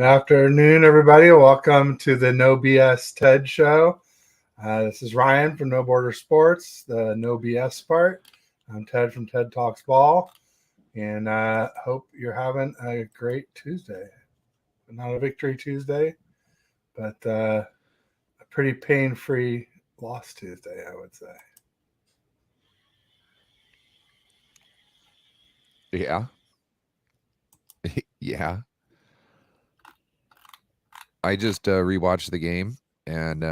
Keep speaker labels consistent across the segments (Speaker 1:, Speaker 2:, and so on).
Speaker 1: Good afternoon, everybody. Welcome to the No BS TED Show. This is Ryan from No Border Sports, the No BS part. I'm Ted from TED Talks Ball, and hope you're having a great Tuesday. Not a victory Tuesday, but a pretty pain-free loss Tuesday, I would say.
Speaker 2: Yeah. Yeah. I just rewatched the game, and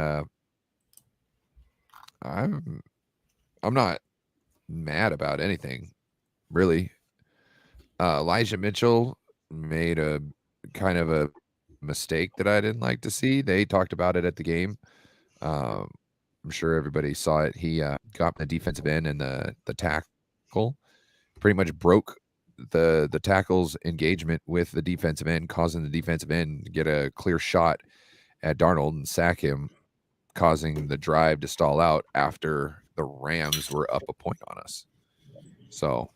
Speaker 2: I'm not mad about anything, really. Elijah Mitchell made a kind of a mistake that I didn't like to see. They talked about it at the game. Um, I'm sure everybody saw it. He got in the defensive end, and the tackle pretty much broke the tackle's engagement with the defensive end, causing the defensive end to get a clear shot at Darnold and sack him, causing the drive to stall out after the Rams were up a point on us. So,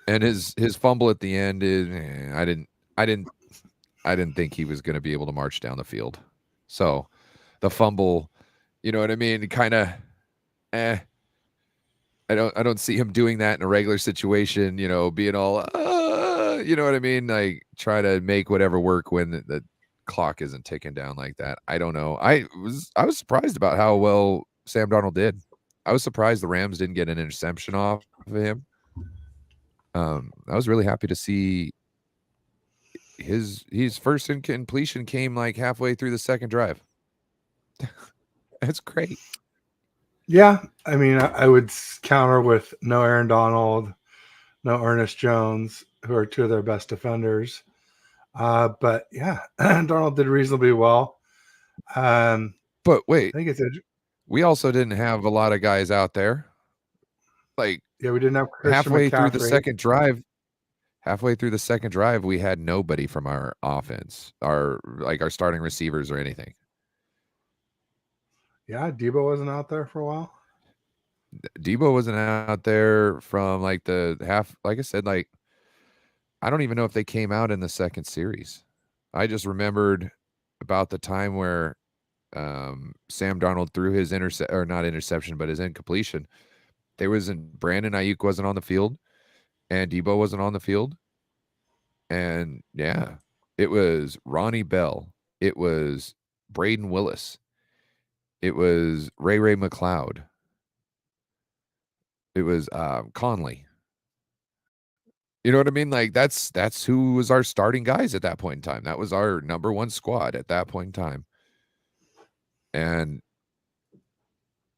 Speaker 2: and his fumble at the end is I didn't think he was going to be able to march down the field. So, the fumble, you know what I mean, kind of I don't see him doing that in a regular situation, being all you know what I mean, like try to make whatever work when the clock isn't ticking down like that. I don't know. I was surprised about how well Sam Darnold did. I was surprised the Rams didn't get an interception off of him. I was really happy to see his first completion came like halfway through the second drive. That's great.
Speaker 1: Yeah, I mean, I would counter with no Aaron Donald, no Ernest Jones, who are two of their best defenders. But yeah, Darnold did reasonably well.
Speaker 2: But wait,
Speaker 1: I think
Speaker 2: we also didn't have a lot of guys out there. Like,
Speaker 1: yeah, we didn't have Christian
Speaker 2: halfway
Speaker 1: McCaffrey.
Speaker 2: through the second drive. Halfway through the second drive, we had nobody from our offense, our starting receivers or anything.
Speaker 1: Yeah, Debo wasn't out there for a while.
Speaker 2: Debo wasn't out there from like the half. Like I said, like I don't even know if they came out in the second series. I just remembered about the time where Sam Darnold threw his not interception, but his incompletion. Brandon Ayuk wasn't on the field, and Debo wasn't on the field, and yeah, it was Ronnie Bell, it was Braden Willis, it was Ray McLeod, it was Conley. You know what I mean? Like that's who was our starting guys at that point in time. That was our number one squad at that point in time. And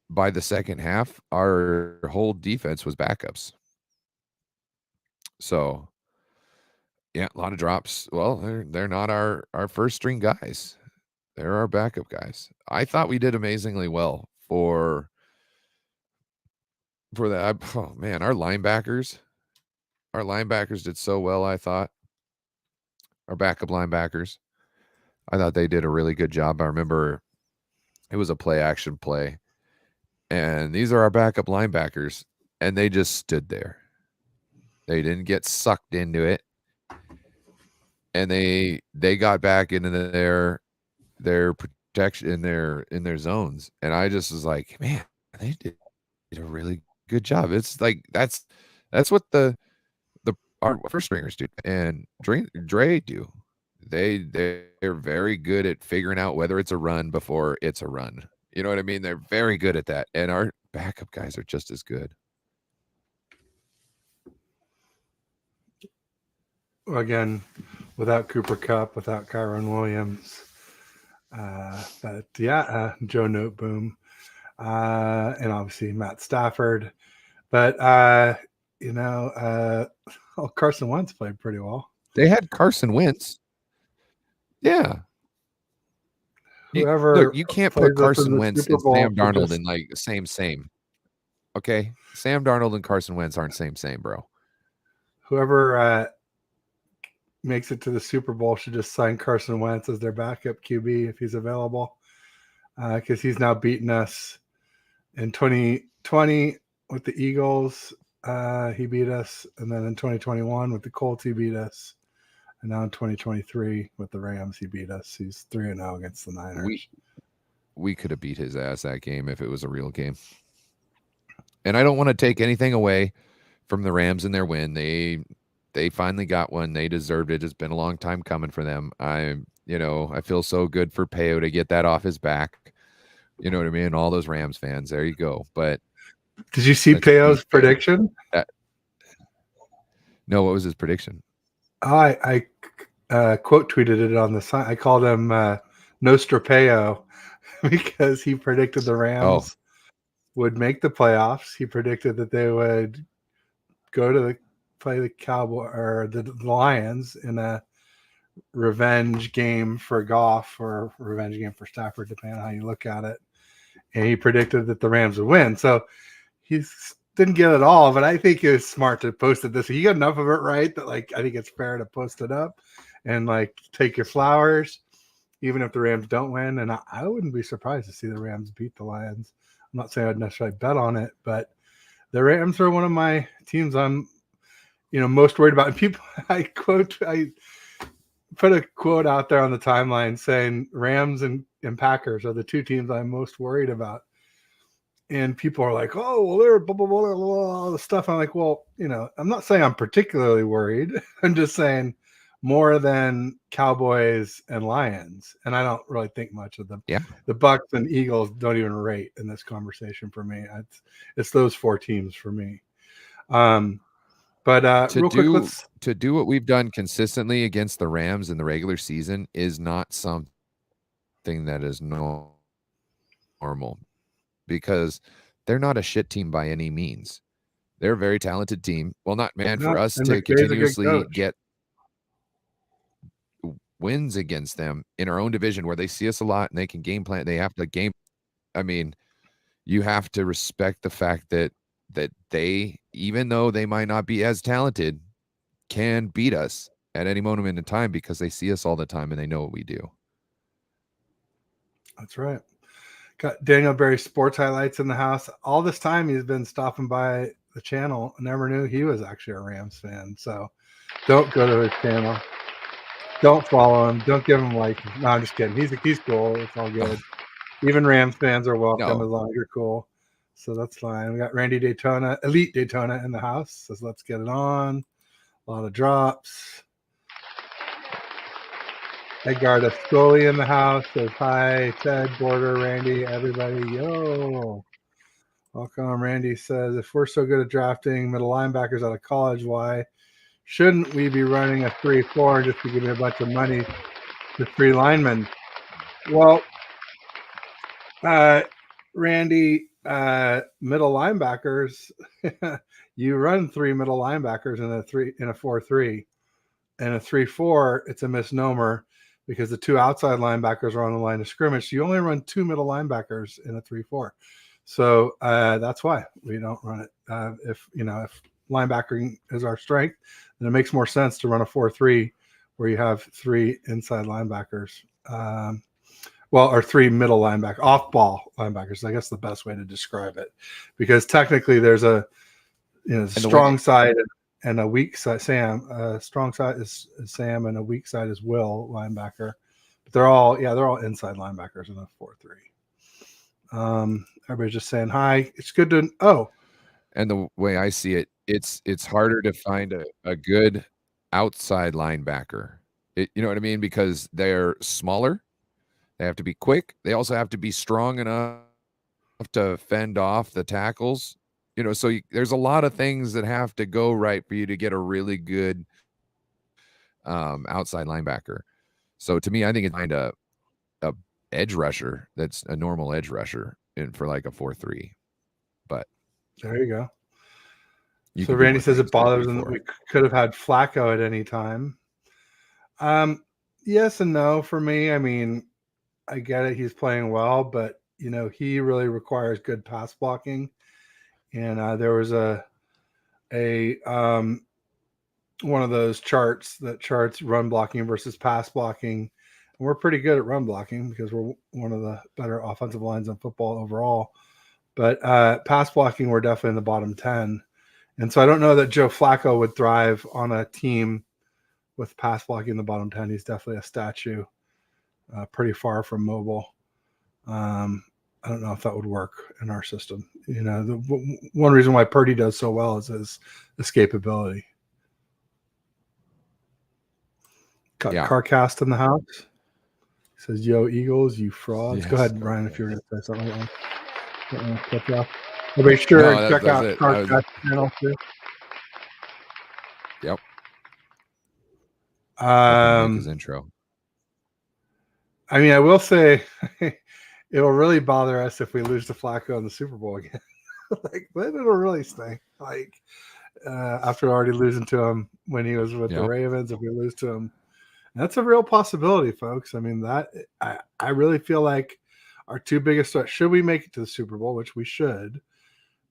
Speaker 2: by the second half, our whole defense was backups. So, yeah, a lot of drops. Well, they're not our first string guys. They're our backup guys. I thought we did amazingly well for that. Oh man, our linebackers did so well, I thought. Our backup linebackers. I thought they did a really good job. I remember it was a play action play. And these are our backup linebackers, and they just stood there. They didn't get sucked into it. And they got back into their protection in their zones. And I just was like, man, they did a really good job. It's like that's what our first stringers do, and Dre do. They're very good at figuring out whether it's a run before it's a run. You know what I mean? They're very good at that, and our backup guys are just as good.
Speaker 1: Again, without Cooper Kupp, without Kyron Williams, but yeah, Joe Noteboom, and obviously Matt Stafford. But Carson Wentz played pretty well.
Speaker 2: They had Carson Wentz. Yeah.
Speaker 1: Whoever
Speaker 2: you can't put Carson Wentz and Sam Darnold in like same. Okay? Sam Darnold and Carson Wentz aren't same, bro.
Speaker 1: Whoever makes it to the Super Bowl should just sign Carson Wentz as their backup QB if he's available, because he's now beaten us in 2020 with the Eagles. He beat us, and then in 2021 with the Colts, he beat us. And now in 2023 with the Rams, he beat us. He's 3-0 against the Niners.
Speaker 2: We could have beat his ass that game if it was a real game. And I don't want to take anything away from the Rams and their win. They finally got one. They deserved it. It's been a long time coming for them. I feel so good for Peo to get that off his back. You know what I mean? All those Rams fans. There you go. But
Speaker 1: did you see Peo's prediction?
Speaker 2: No, what was his prediction?
Speaker 1: Oh, I quote tweeted it on the site. I called him Nostrapeo because he predicted the Rams would make the playoffs. He predicted that they would go to play the Cowboy or the Lions in a revenge game for Goff or revenge game for Stafford, depending on how you look at it. And he predicted that the Rams would win. So he didn't get it all, but I think it was smart to post it this. He got enough of it right that I think it's fair to post it up and take your flowers, even if the Rams don't win. And I wouldn't be surprised to see the Rams beat the Lions. I'm not saying I'd necessarily bet on it, but the Rams are one of my teams I'm, most worried about. And people, I put a quote out there on the timeline saying Rams and Packers are the two teams I'm most worried about. And people are like, oh, well, they're blah, blah, blah, blah, blah, all the stuff. I'm like, well, I'm not saying I'm particularly worried. I'm just saying more than Cowboys and Lions. And I don't really think much of them.
Speaker 2: Yeah.
Speaker 1: The Bucks and Eagles don't even rate in this conversation for me. It's those four teams for me. But real quick,
Speaker 2: to do what we've done consistently against the Rams in the regular season is not something that is normal, because they're not a shit team by any means. They're a very talented team. Well, for us to continuously get wins against them in our own division where they see us a lot and they can game plan. They have to game. I mean, you have to respect the fact that they, even though they might not be as talented, can beat us at any moment in time because they see us all the time and they know what we do.
Speaker 1: That's right. Got Daniel Berry Sports Highlights in the house. All this time he's been stopping by the channel. Never knew he was actually a Rams fan. So don't go to his channel. Don't follow him. Don't give him like. No, I'm just kidding. He's cool. It's all good. Even Rams fans are welcome as long as you're cool. So that's fine. We got Randy Daytona, Elite Daytona in the house. So let's get it on. A lot of drops. Edgar Scully in the house says hi. Ted, Border, Randy, everybody. Yo. Welcome. Randy says, if we're so good at drafting middle linebackers out of college, why shouldn't we be running a 3-4 just to give me a bunch of money to free linemen? Well, Randy, middle linebackers, you run 3 middle linebackers in a 4-3. And a 3-4, it's a misnomer because the 2 outside linebackers are on the line of scrimmage. So you only run 2 middle linebackers in a 3-4. So that's why we don't run it. If linebacking is our strength, then it makes more sense to run a 4-3 where you have 3 inside linebackers. Or 3 middle linebackers, off-ball linebackers. I guess the best way to describe it, because technically there's a strong side and a weak side. Strong side is Sam, and a weak side is Will linebacker. But they're all inside linebackers in a 4-3. Everybody's just saying hi. It's good to
Speaker 2: And the way I see it, it's harder to find a good outside linebacker. You know what I mean? Because they're smaller. They have to be quick. They also have to be strong enough to fend off the tackles. So there's a lot of things that have to go right for you to get a really good outside linebacker. So to me, I think it's find a edge rusher that's a normal edge rusher for like a 4-3. But
Speaker 1: there you go. So Randy says it bothers him that we could have had Flacco at any time. Yes and no for me. I mean, I get it. He's playing well, but he really requires good pass blocking. And there was a one of those charts that charts run blocking versus pass blocking. And we're pretty good at run blocking because we're one of the better offensive lines in football overall. But pass blocking, we're definitely in the bottom 10. And so I don't know that Joe Flacco would thrive on a team with pass blocking in the bottom 10. He's definitely a statue, pretty far from mobile. I don't know if that would work in our system. One reason why Purdy does so well is his escapability. Got Carcast in the house. He says, "Yo, Eagles, you frauds." Yes. Go ahead, Ryan, if you're going to say something like that. Be sure and check out Carcast channel too.
Speaker 2: Yep. Make his intro.
Speaker 1: I mean, I will say it will really bother us if we lose to Flacco in the Super Bowl again. It'll really stink. After already losing to him when he was with the Ravens, if we lose to him, that's a real possibility, folks. I mean, I really feel like our two biggest threats, should we make it to the Super Bowl, which we should,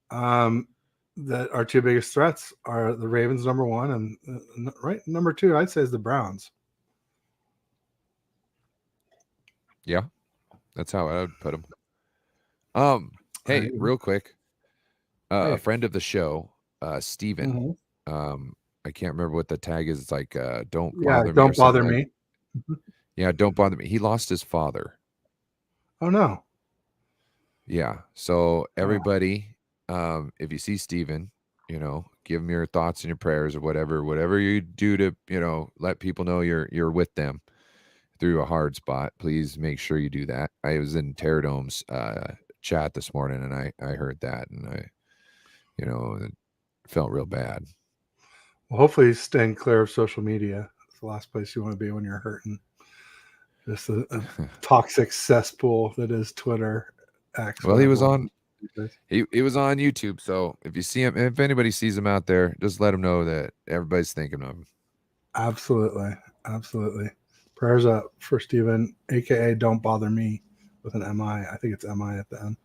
Speaker 1: that our two biggest threats are the Ravens, number one, and number two, I'd say, is the Browns.
Speaker 2: Yeah, that's how I would put them. Hey, real quick, a friend of the show, Steven, I can't remember what the tag is. It's like, don't bother me. Yeah, don't bother me. He lost his father.
Speaker 1: Oh, no.
Speaker 2: Yeah. So everybody, if you see Steven, give him your thoughts and your prayers or whatever you do to, let people know you're with them through a hard spot. Please make sure you do that. I was in Terradome's chat this morning and I heard that and I, it felt real bad.
Speaker 1: Well, hopefully he's staying clear of social media. It's the last place you want to be when you're hurting. Just a toxic cesspool that is Twitter. X,
Speaker 2: well, he was on he was on YouTube. So if you see him, if anybody sees him out there, just let him know that everybody's thinking of him.
Speaker 1: Absolutely. Prayers up for Steven, aka Don't Bother Me, with an MI. I think it's MI at the end.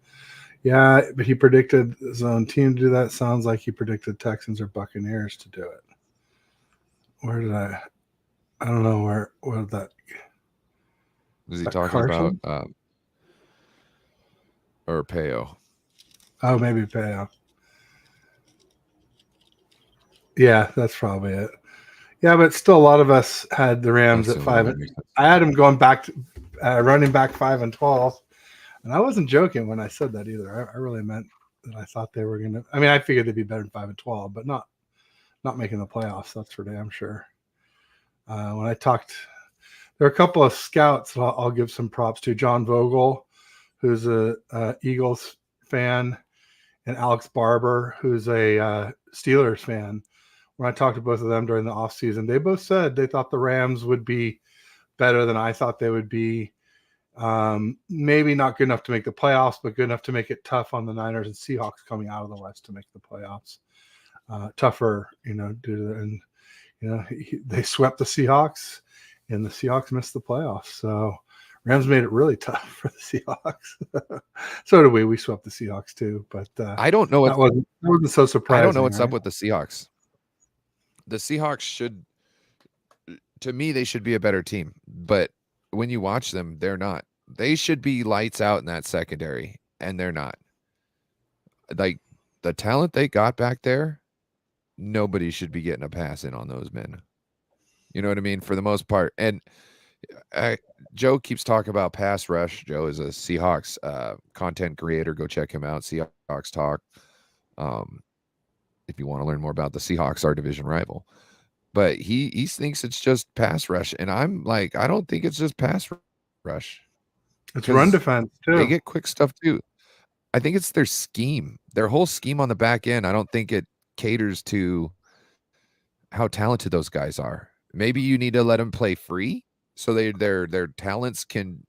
Speaker 1: Yeah, but he predicted his own team to do that. Sounds like he predicted Texans or Buccaneers to do it. Where did I don't know where that
Speaker 2: was he talking Carson? About or Peo?
Speaker 1: Oh, maybe Peo. Yeah, that's probably it. Yeah, but still, a lot of us had the Rams at 5. I had them going back to running back 5-12, and I wasn't joking when I said that either. I really meant that I thought they were going to. I mean, I figured they'd be better than 5-12, but not making the playoffs. That's for damn sure. When I talked, there are a couple of scouts I'll give some props to. John Vogel, who's a Eagles fan, and Alex Barber, who's a Steelers fan. When I talked to both of them during the offseason, they both said they thought the Rams would be better than I thought they would be. Maybe not good enough to make the playoffs, but good enough to make it tough on the Niners and Seahawks coming out of the West to make the playoffs. Tougher, due to they swept the Seahawks, and the Seahawks missed the playoffs. So Rams made it really tough for the Seahawks. So did we. We swept the Seahawks too, but
Speaker 2: I don't know.
Speaker 1: That wasn't so surprising.
Speaker 2: I don't know what's up with the Seahawks. The Seahawks should, to me, they should be a better team. But when you watch them, they're not. They should be lights out in that secondary, and they're not. Like, the talent they got back there, nobody should be getting a pass in on those men. You know what I mean? For the most part. And Joe keeps talking about pass rush. Joe is a Seahawks content creator. Go check him out. Seahawks Talk. If you want to learn more about the Seahawks, our division rival. But he thinks it's just pass rush. And I'm like, I don't think it's just pass rush.
Speaker 1: It's run defense, too.
Speaker 2: They get quick stuff, too. I think it's their scheme. Their whole scheme on the back end, I don't think it caters to how talented those guys are. Maybe you need to let them play free so their talents can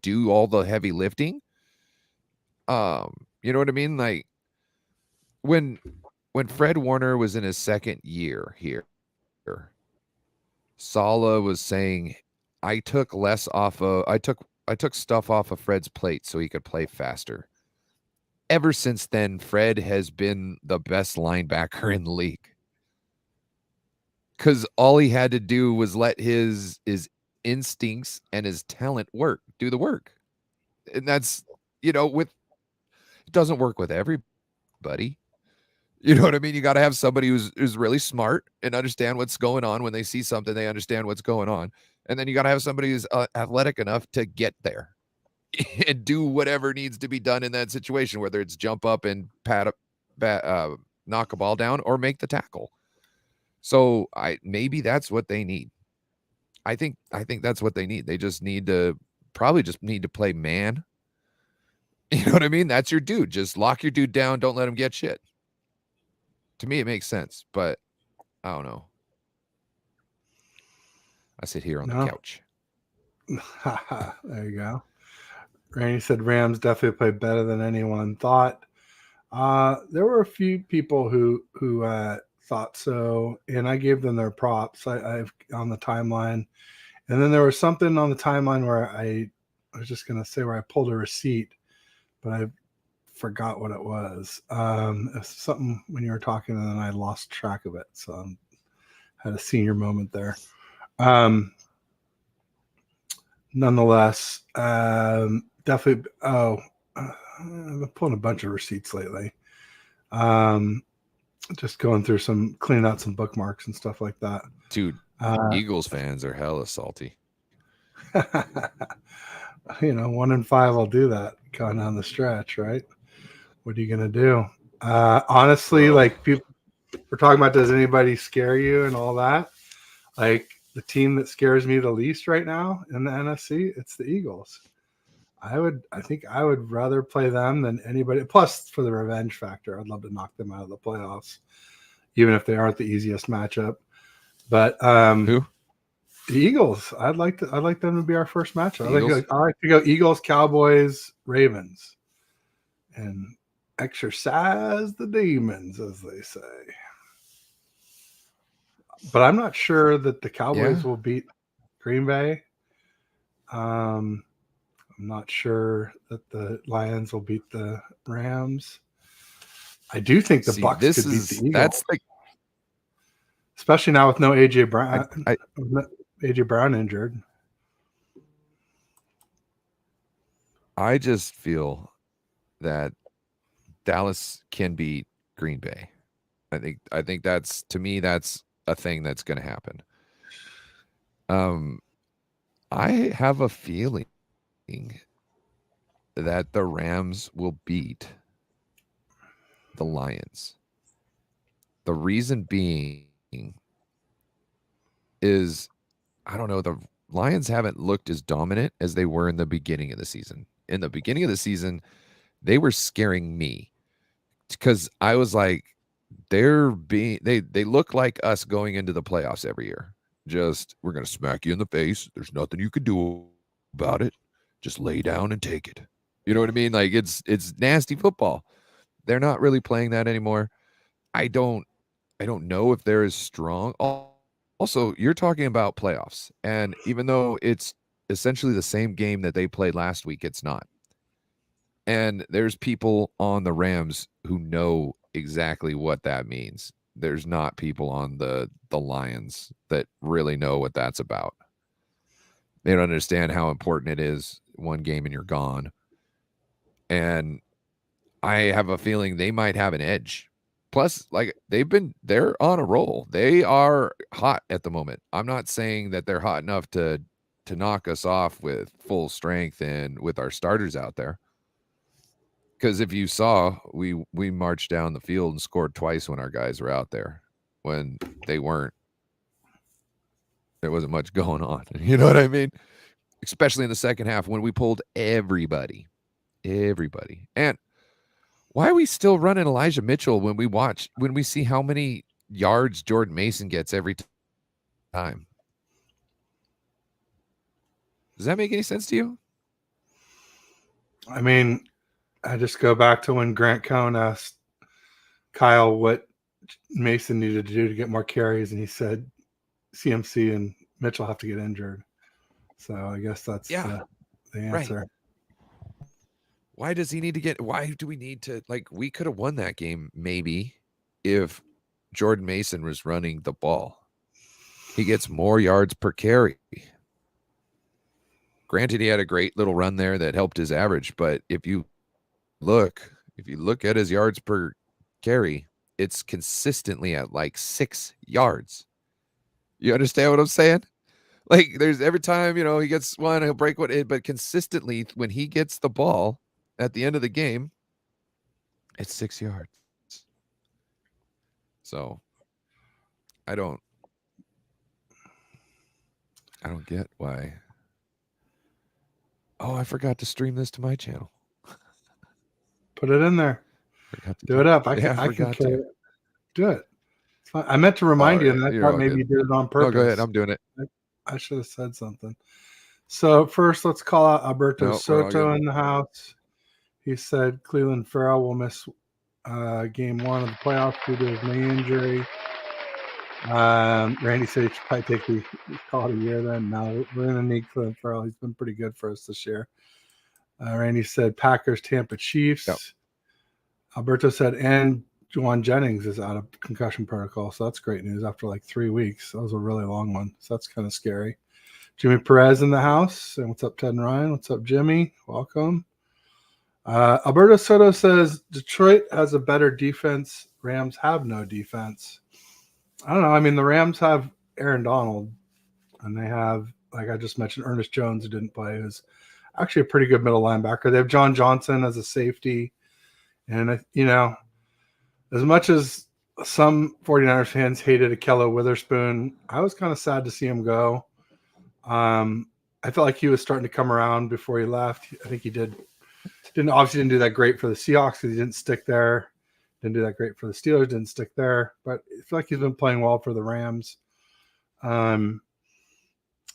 Speaker 2: do all the heavy lifting. You know what I mean? Like when Fred Warner was in his second year here, Saleh was saying, I took stuff off of Fred's plate so he could play faster. Ever since then, Fred has been the best linebacker in the league. Because all he had to do was let his instincts and his talent do the work. And that's, it doesn't work with everybody. You know what I mean? You got to have somebody who's really smart and understand what's going on. When they see something, they understand what's going on. And then you got to have somebody who's athletic enough to get there and do whatever needs to be done in that situation, whether it's jump up and knock a ball down or make the tackle. So maybe that's what they need. I think that's what they need. They just need to play man. You know what I mean? That's your dude. Just lock your dude down. Don't let him get shit. To me, it makes sense, but I don't know. I sit here on the couch.
Speaker 1: There you go. Randy said Rams definitely played better than anyone thought. There were a few people who thought so, and I gave them their props. I've on the timeline, and then there was something on the timeline where I was just going to say where I pulled a receipt, but I forgot what it was. It's something when you were talking, and then I lost track of it. So I had a senior moment there. Nonetheless, definitely. I've been pulling a bunch of receipts lately. Just going through cleaning out some bookmarks and stuff like that.
Speaker 2: Dude, Eagles fans are hella salty.
Speaker 1: 1 in 5 will do that going down the stretch, right? What are you gonna do? Honestly, like people, we're talking about, does anybody scare you and all that? Like the team that scares me the least right now in the NFC, it's the Eagles. I think I would rather play them than anybody. Plus, for the revenge factor, I'd love to knock them out of the playoffs, even if they aren't the easiest matchup. But
Speaker 2: who?
Speaker 1: The Eagles. I'd like them to be our first matchup. I like to go Eagles, Cowboys, Ravens, and exercise the demons, as they say. But I'm not sure that the Cowboys will beat Green Bay. I'm not sure that the Lions will beat the Rams. I do think the Bucs could beat the Eagles.
Speaker 2: That's like,
Speaker 1: especially now with no AJ Brown. AJ Brown injured.
Speaker 2: I just feel that Dallas can beat Green Bay. I think that's, to me, that's a thing that's going to happen. I have a feeling that the Rams will beat the Lions. The reason being is, I don't know, the Lions haven't looked as dominant as they were in the beginning of the season. In the beginning of the season, they were scaring me because I was like, they look like us going into the playoffs every year. Just, we're going to smack you in the face. There's nothing you can do about it. Just lay down and take it. You know what I mean? Like, it's nasty football. They're not really playing that anymore. I don't know if they're as strong. Also, you're talking about playoffs, and even though it's essentially the same game that they played last week, it's not. And there's people on the Rams who know exactly what that means. There's not people on the Lions that really know what that's about. They don't understand how important it is. One game and you're gone. And I have a feeling they might have an edge. Plus, like, they're on a roll. They are hot at the moment. I'm not saying that they're hot enough to knock us off with full strength and with our starters out there. Because if you saw, we marched down the field and scored twice when our guys were out there. When they weren't, there wasn't much going on. You know what I mean? Especially in the second half when we pulled everybody. And why are we still running Elijah Mitchell when we see how many yards Jordan Mason gets every time? Does that make any sense to you?
Speaker 1: I mean, I just go back to when Grant Cohn asked Kyle what Mason needed to do to get more carries, and he said CMC and Mitchell have to get injured. So I guess that's the answer.
Speaker 2: Right. Why does he need to get? Why do we need to? Like, we could have won that game maybe if Jordan Mason was running the ball. He gets more yards per carry. Granted, he had a great little run there that helped his average, but if you look at his yards per carry, it's consistently at like 6 yards. You understand what I'm saying? Like there's every time, he gets one, he'll break one, but consistently when he gets the ball at the end of the game, it's 6 yards. So I don't get why. Oh, I forgot to stream this to my channel.
Speaker 1: Put it in there. Do it up. I can carry it. Do it. I meant to remind you, and I thought maybe you did it on purpose.
Speaker 2: No, go ahead. I'm doing it.
Speaker 1: I should have said something. So first, let's call out Alberto Soto in the house. He said Cleveland Farrell will miss game 1 of the playoffs due to his knee injury. Randy said he should probably take call it a year then. No, we're going to need Cleveland Farrell. He's been pretty good for us this year. Randy said Packers, Tampa Chiefs. Yep. Alberto said, and Juwan Jennings is out of concussion protocol. So that's great news after like 3 weeks. That was a really long one. So that's kind of scary. Jimmy Perez in the house. And what's up, Ted and Ryan? What's up, Jimmy? Welcome. Alberto Soto says Detroit has a better defense. Rams have no defense. I don't know. I mean, the Rams have Aaron Donald, and they have, like I just mentioned, Ernest Jones, who didn't play, who's actually a pretty good middle linebacker. They have John Johnson as a safety. And, as much as some 49ers fans hated Akello Witherspoon, I was kind of sad to see him go. I felt like he was starting to come around before he left. I think he obviously didn't do that great for the Seahawks because he didn't stick there. Didn't do that great for the Steelers, didn't stick there. But I feel like he's been playing well for the Rams.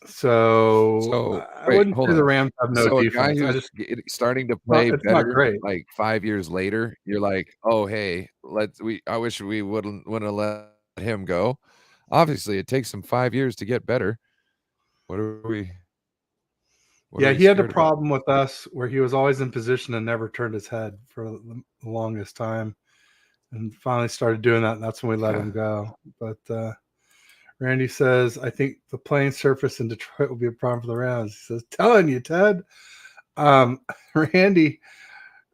Speaker 1: So I wouldn't say the Rams have no defense.
Speaker 2: A guy who's starting to play better, like 5 years later, you're like, oh, hey, I wish we wouldn't have let him go. Obviously, it takes him 5 years to get better. What are we?
Speaker 1: He had a problem with us where he was always in position and never turned his head for the longest time, and finally started doing that. And that's when we let him go. But Randy says, I think the playing surface in Detroit will be a problem for the Rams. He says, telling you, Ted. Randy,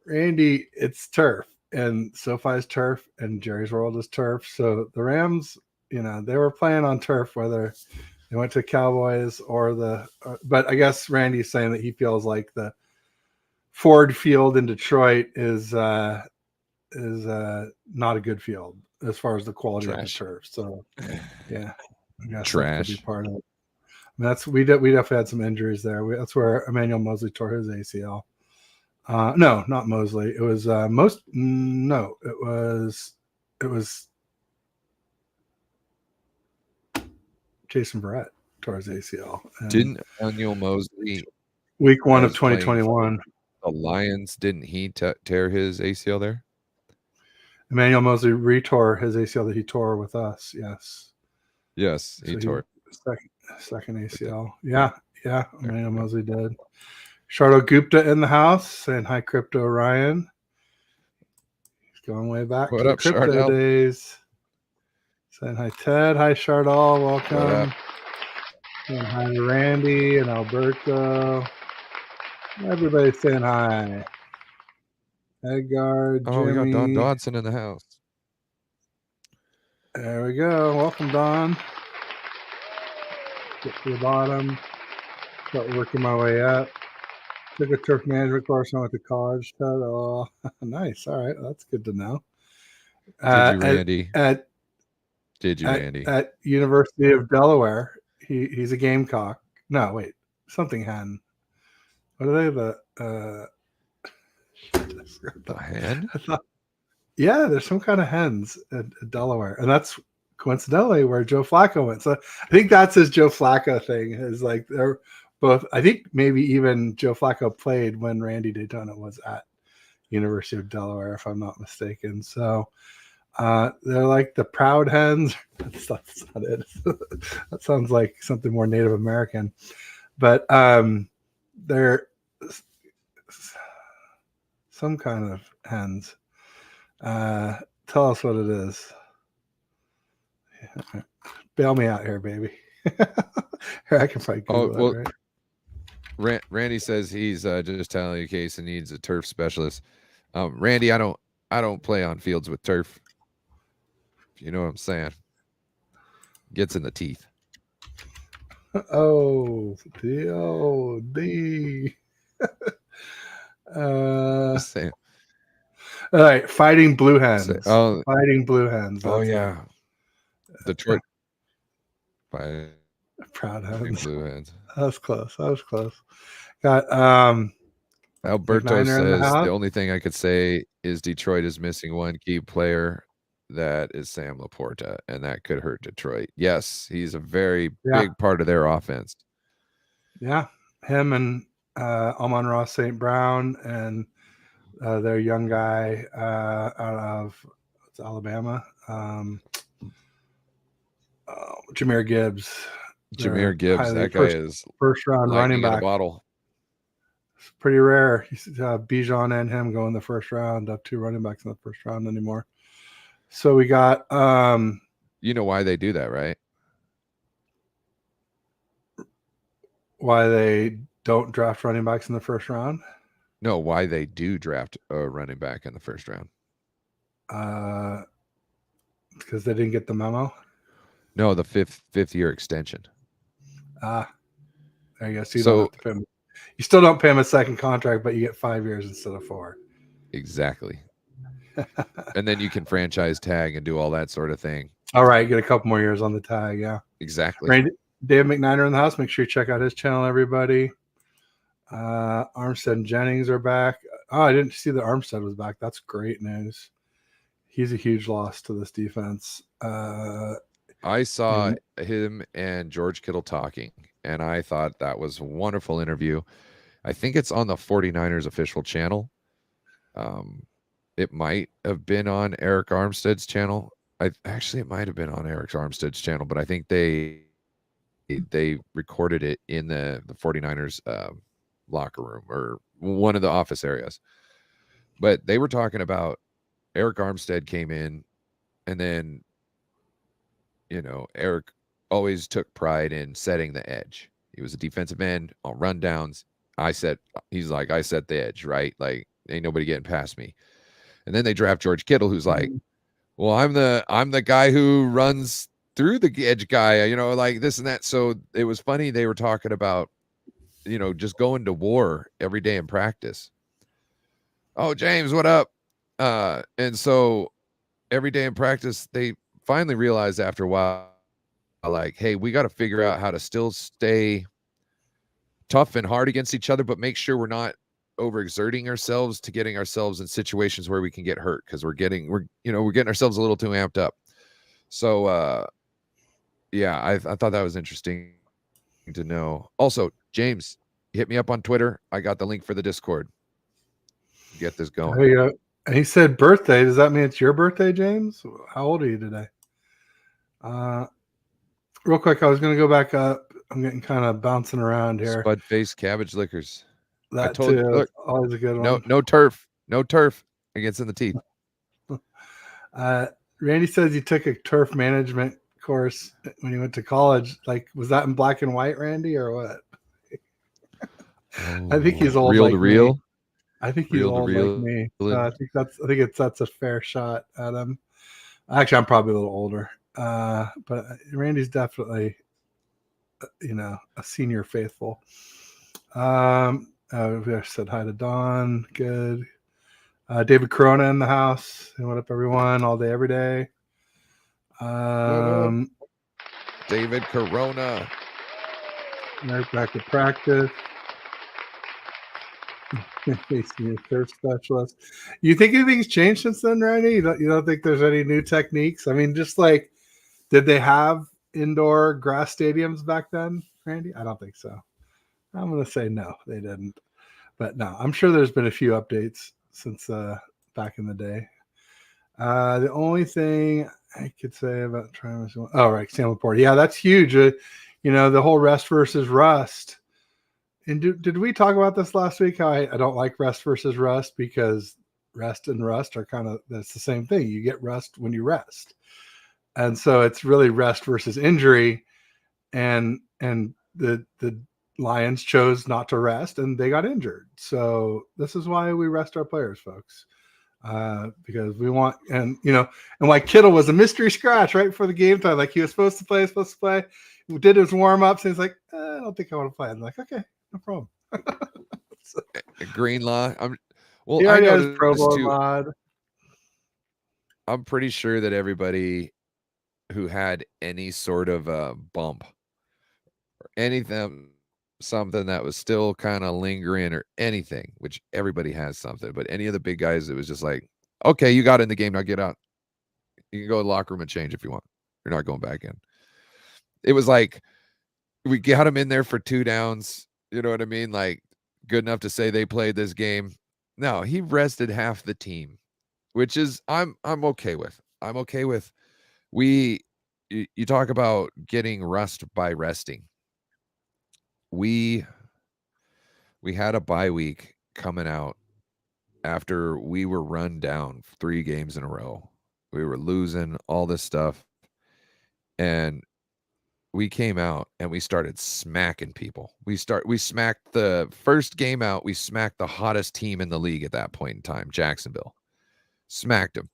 Speaker 1: it's turf, and SoFi is turf, and Jerry's World is turf. So the Rams, they were playing on turf, whether they went to Cowboys or but I guess Randy's saying that he feels like the Ford Field in Detroit is not a good field as far as the quality of the turf. So yeah, I guess
Speaker 2: trash.
Speaker 1: That could be part of it. I mean, we definitely had some injuries there. That's where Emmanuel Mosley tore his ACL. No, not Mosley. It was it was Jason Verrett tore his ACL.
Speaker 2: Didn't Emmanuel Mosley
Speaker 1: week 1 of 2021?
Speaker 2: The Lions, didn't he tear his ACL there?
Speaker 1: Emmanuel Mosley retore his ACL that he tore with us. Yes,
Speaker 2: he tore
Speaker 1: second ACL. Yeah. Emmanuel Mosley did. Shardo Gupta in the house saying hi, Crypto Ryan. He's going way back to the crypto days. Saying hi, Ted. Hi, Chardall. Welcome. Saying hi to Randy and Alberto. Everybody's saying hi. Edgar, Jimmy.
Speaker 2: Oh, we got Don Dodson in the house.
Speaker 1: There we go. Welcome, Don. Get to the bottom. Start working my way up. Took a turf management course when I went to college. Oh, nice. All right. That's good to know.
Speaker 2: Did you, Randy?
Speaker 1: Randy? At University of Delaware. He's a Gamecock. No, wait. Something hen. What are they?
Speaker 2: The hen?
Speaker 1: Yeah, there's some kind of hens at Delaware. And that's coincidentally where Joe Flacco went. So I think that's his Joe Flacco thing. Is like they're both, I think maybe even Joe Flacco played when Randy Daytona was at University of Delaware, if I'm not mistaken. So they're like the Proud Hens. That's not it. That sounds like something more Native American. But they're some kind of hens. Tell us what it is. Bail me out here, baby. Here, I can probably Google it, right?
Speaker 2: Randy says he's just telling you Casey needs a turf specialist. Randy, I don't play on fields with turf. You know what I'm saying? Gets in the teeth.
Speaker 1: Oh, D-O-D.
Speaker 2: Just saying.
Speaker 1: All right, Fighting Blue Hens.
Speaker 2: Oh,
Speaker 1: Fighting Blue Hens.
Speaker 2: oh
Speaker 1: That's
Speaker 2: yeah. Detroit Fighting
Speaker 1: Proud Hens.
Speaker 2: Blue Hens.
Speaker 1: That was close. That was close. Got
Speaker 2: Alberto
Speaker 1: McNiner in the
Speaker 2: says the
Speaker 1: house.
Speaker 2: only thing I could say is Detroit is missing one key player. That is Sam Laporta, and that could hurt Detroit. Yes, he's a very
Speaker 1: Yeah.
Speaker 2: big part of their offense.
Speaker 1: Yeah. Him and Amon-Ra St. Brown and their young guy out of Alabama. Jahmyr Gibbs.
Speaker 2: Jahmyr Gibbs, that guy is
Speaker 1: first round running
Speaker 2: lightning in a
Speaker 1: back.
Speaker 2: bottle.
Speaker 1: It's pretty rare. Bijan and him go in the first round. Up 2 running backs in the first round anymore. So we got
Speaker 2: you know why they do that, right?
Speaker 1: Why they don't draft running backs in the first round?
Speaker 2: No, why they do draft a running back in the first round.
Speaker 1: Because they didn't get the memo.
Speaker 2: No, the fifth year extension.
Speaker 1: There you go. So you don't have to pay him. You still don't pay him a second contract, but you get 5 years instead of 4.
Speaker 2: Exactly. And then you can franchise tag and do all that sort of thing.
Speaker 1: All right, get a couple more years on the tag. Yeah,
Speaker 2: exactly.
Speaker 1: Dave McNiner in the house. Make sure you check out his channel, everybody. Armstead and Jennings are back. Oh, I didn't see that Armstead was back. That's great news. He's a huge loss to this defense.
Speaker 2: I saw him and George Kittle talking, and I thought that was a wonderful interview. I think it's on the 49ers official channel. It might have been on Eric Armstead's channel. It might have been on Eric Armstead's channel, but I think they recorded it in the 49ers locker room or one of the office areas. But they were talking about Eric Armstead came in, and then, you know, Eric always took pride in setting the edge. He was a defensive end on rundowns. He's like, I set the edge, right? Like, ain't nobody getting past me. And then they draft George Kittle, who's like, well, I'm the guy who runs through the edge guy, you know, like this and that. So it was funny. They were talking about, you know, just going to war every day in practice. Oh, James, what up? And so every day in practice, they finally realized after a while, like, hey, we got to figure out how to still stay tough and hard against each other, but make sure we're not overexerting ourselves to getting ourselves in situations where we can get hurt, because we're getting ourselves a little too amped up. So yeah, I thought that was interesting to know. Also, James, hit me up on Twitter. I got the link for the Discord. Get this going.
Speaker 1: There you go. And he said birthday. Does that mean it's your birthday, James? How old are you today? Real quick, I was going to go back up. I'm getting kind of bouncing around here.
Speaker 2: Spud face cabbage liquors.
Speaker 1: That too. Look, always a good one.
Speaker 2: No turf. No turf. It gets in the teeth.
Speaker 1: Randy says he took a turf management course when he went to college. Like, was that in black and white, Randy, or what? I think he's old.
Speaker 2: Reel
Speaker 1: like
Speaker 2: to reel.
Speaker 1: Me. I think he's old like me. I think that's a fair shot at him. Actually, I'm probably a little older. But Randy's definitely, a senior faithful. We said hi to Dawn. Good. David Corona in the house. Hey, what up, everyone? All day, every day.
Speaker 2: David Corona.
Speaker 1: Right back to practice. Senior turf specialist. You think anything's changed since then, Randy? You don't think there's any new techniques? I mean, just like, did they have indoor grass stadiums back then, Randy? I don't think so. I'm going to say no, they didn't. But no, I'm sure there's been a few updates since back in the day. The only thing I could say about trying to... Oh, right, Sam Laporta. Yeah, that's huge. The whole rest versus rust. And did we talk about this last week? How I don't like rest versus rust, because rest and rust are that's the same thing. You get rust when you rest. And so it's really rest versus injury. And the Lions chose not to rest, and they got injured. So this is why we rest our players, folks. because we want, and why Kittle was a mystery scratch right before the game time. Like he was supposed to play. He did his warm ups, and he's like, I don't think I want to play. I'm like, okay, no problem.
Speaker 2: So, Greenlaw.
Speaker 1: He
Speaker 2: I
Speaker 1: already has Pro
Speaker 2: noticed
Speaker 1: Bowl
Speaker 2: too.
Speaker 1: mod.
Speaker 2: I'm pretty sure that everybody who had any sort of bump or anything, something that was still kind of lingering or anything, which everybody has something, but any of the big guys, it was just like, okay, you got in the game, now get out. You can go to the locker room and change if you want. You're not going back in. It was like we got him in there for 2 downs. You know what I mean? Like good enough to say they played this game. No, he rested half the team, which is I'm okay with. I'm okay with. You talk about getting rust by resting. We had a bye week coming out after we were run down 3 games in a row. We were losing all this stuff, and we came out and we started smacking people. We smacked the first game out. We smacked the hottest team in the league at that point in time, Jacksonville. Smacked them.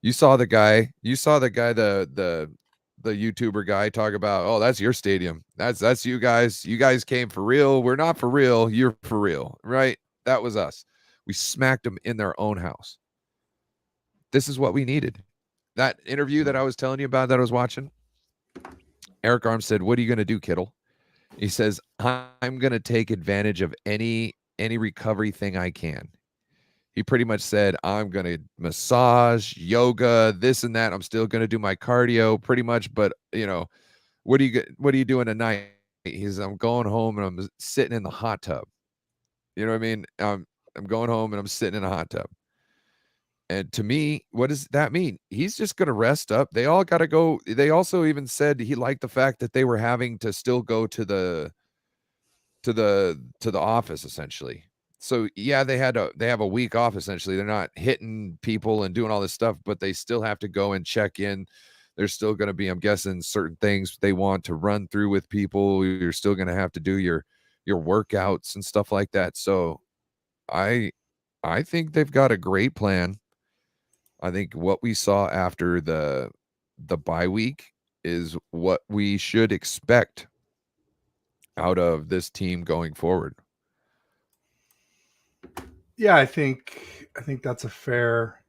Speaker 2: You saw the guy, the YouTuber guy talk about, oh, that's your stadium. That's you guys. You guys came for real. We're not for real. You're for real, right? That was us. We smacked them in their own house. This is what we needed. That interview that I was telling you about that I was watching, Eric Armstead, what are you going to do, Kittle? He says, I'm going to take advantage of any recovery thing I can. He pretty much said, I'm going to massage, yoga, this and that. I'm still going to do my cardio pretty much. But, what are you doing tonight? He says, I'm going home and I'm sitting in the hot tub. You know what I mean? I'm going home and I'm sitting in a hot tub. And to me, what does that mean? He's just going to rest up. They all got to go. They also even said he liked the fact that they were having to still go to the office essentially. So yeah, they have a week off essentially. They're not hitting people and doing all this stuff, but they still have to go and check in. There's still going to be, I'm guessing, certain things they want to run through with people. You're still going to have to do your workouts and stuff like that. So I think they've got a great plan. I think what we saw after the bye week is what we should expect out of this team going forward.
Speaker 1: Yeah, I think that's a fair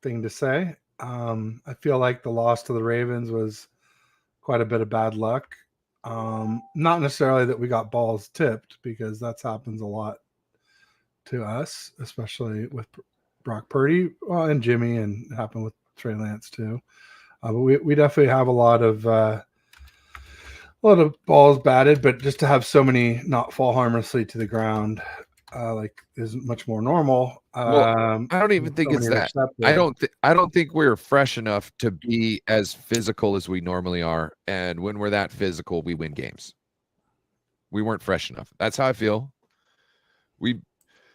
Speaker 1: thing to say. I feel like the loss to the Ravens was quite a bit of bad luck. Not necessarily that we got balls tipped, because that happens a lot to us, especially with Brock Purdy, and Jimmy, and it happened with Trey Lance too. But we definitely have a lot of balls batted, but just to have so many not fall harmlessly to the ground, is much more normal.
Speaker 2: Well, I don't even think
Speaker 1: so
Speaker 2: it's
Speaker 1: many
Speaker 2: that. I don't think we're fresh enough to be as physical as we normally are. And when we're that physical, we win games. We weren't fresh enough. That's how I feel.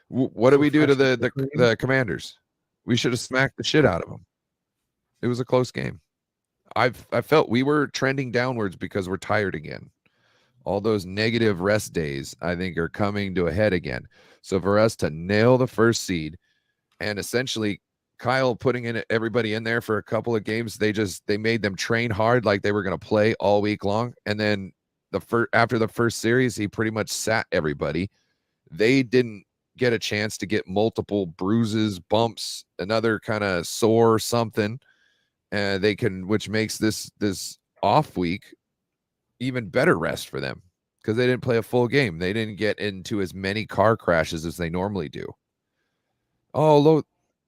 Speaker 2: What did we do to the Commanders? We should have smacked the shit out of them. It was a close game. I felt we were trending downwards because we're tired again. All those negative rest days, I think, are coming to a head again. So for us to nail the first seed, and essentially Kyle putting in everybody in there for a couple of games, they made them train hard like they were going to play all week long. And then after the first series, he pretty much sat everybody. They didn't get a chance to get multiple bruises, bumps, another kind of sore something. Which makes this off week even better rest for them, because they didn't play a full game. They didn't get into as many car crashes as they normally do. Load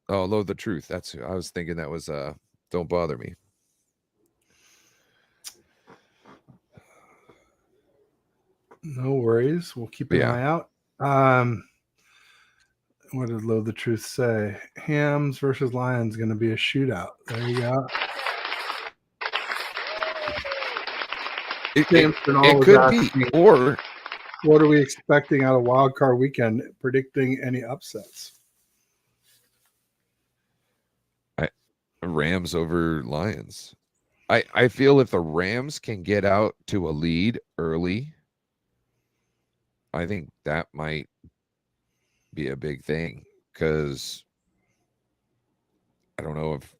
Speaker 2: the truth. I was thinking that was Don't Bother Me.
Speaker 1: No worries. We'll keep an eye out. What did Load the Truth say? Hams versus Lions going to be a shootout. There you go.
Speaker 2: It could be. Or
Speaker 1: what are we expecting out of Wild Card Weekend? Predicting any upsets?
Speaker 2: Rams over Lions. I feel if the Rams can get out to a lead early, I think that might be a big thing, because I don't know if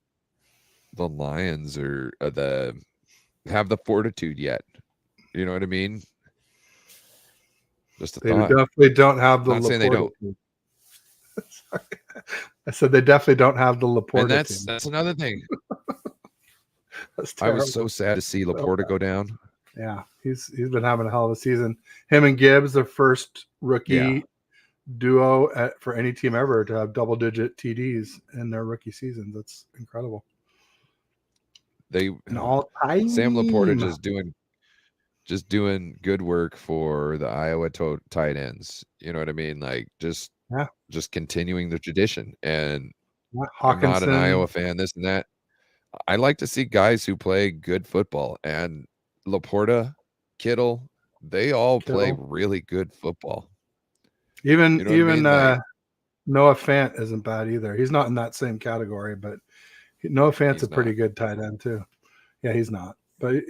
Speaker 2: the Lions or have the fortitude yet. You know what I mean? Just a
Speaker 1: They
Speaker 2: thought.
Speaker 1: definitely don't have the
Speaker 2: Not saying they
Speaker 1: Laporta
Speaker 2: don't.
Speaker 1: team. I said they definitely don't have the Laporta
Speaker 2: And
Speaker 1: team.
Speaker 2: that's another thing.
Speaker 1: That's
Speaker 2: I was
Speaker 1: terrible.
Speaker 2: so sad to see Laporta go down.
Speaker 1: Yeah, he's been having a hell of a season. Him and Gibbs, the first rookie duo for any team ever to have double-digit TDs in their rookie seasons. That's incredible. An all-time
Speaker 2: Sam Laporta just doing good work for the Iowa tight ends. You know what I mean? Like just continuing the tradition. And I'm not an Iowa fan, this and that. I like to see guys who play good football, and Laporta, Kittle, they all play really good football.
Speaker 1: Even
Speaker 2: you know what I mean? Like,
Speaker 1: Noah Fant isn't bad either. He's not in that same category, but Noah Fant's a pretty good tight end too. Yeah, he's not. But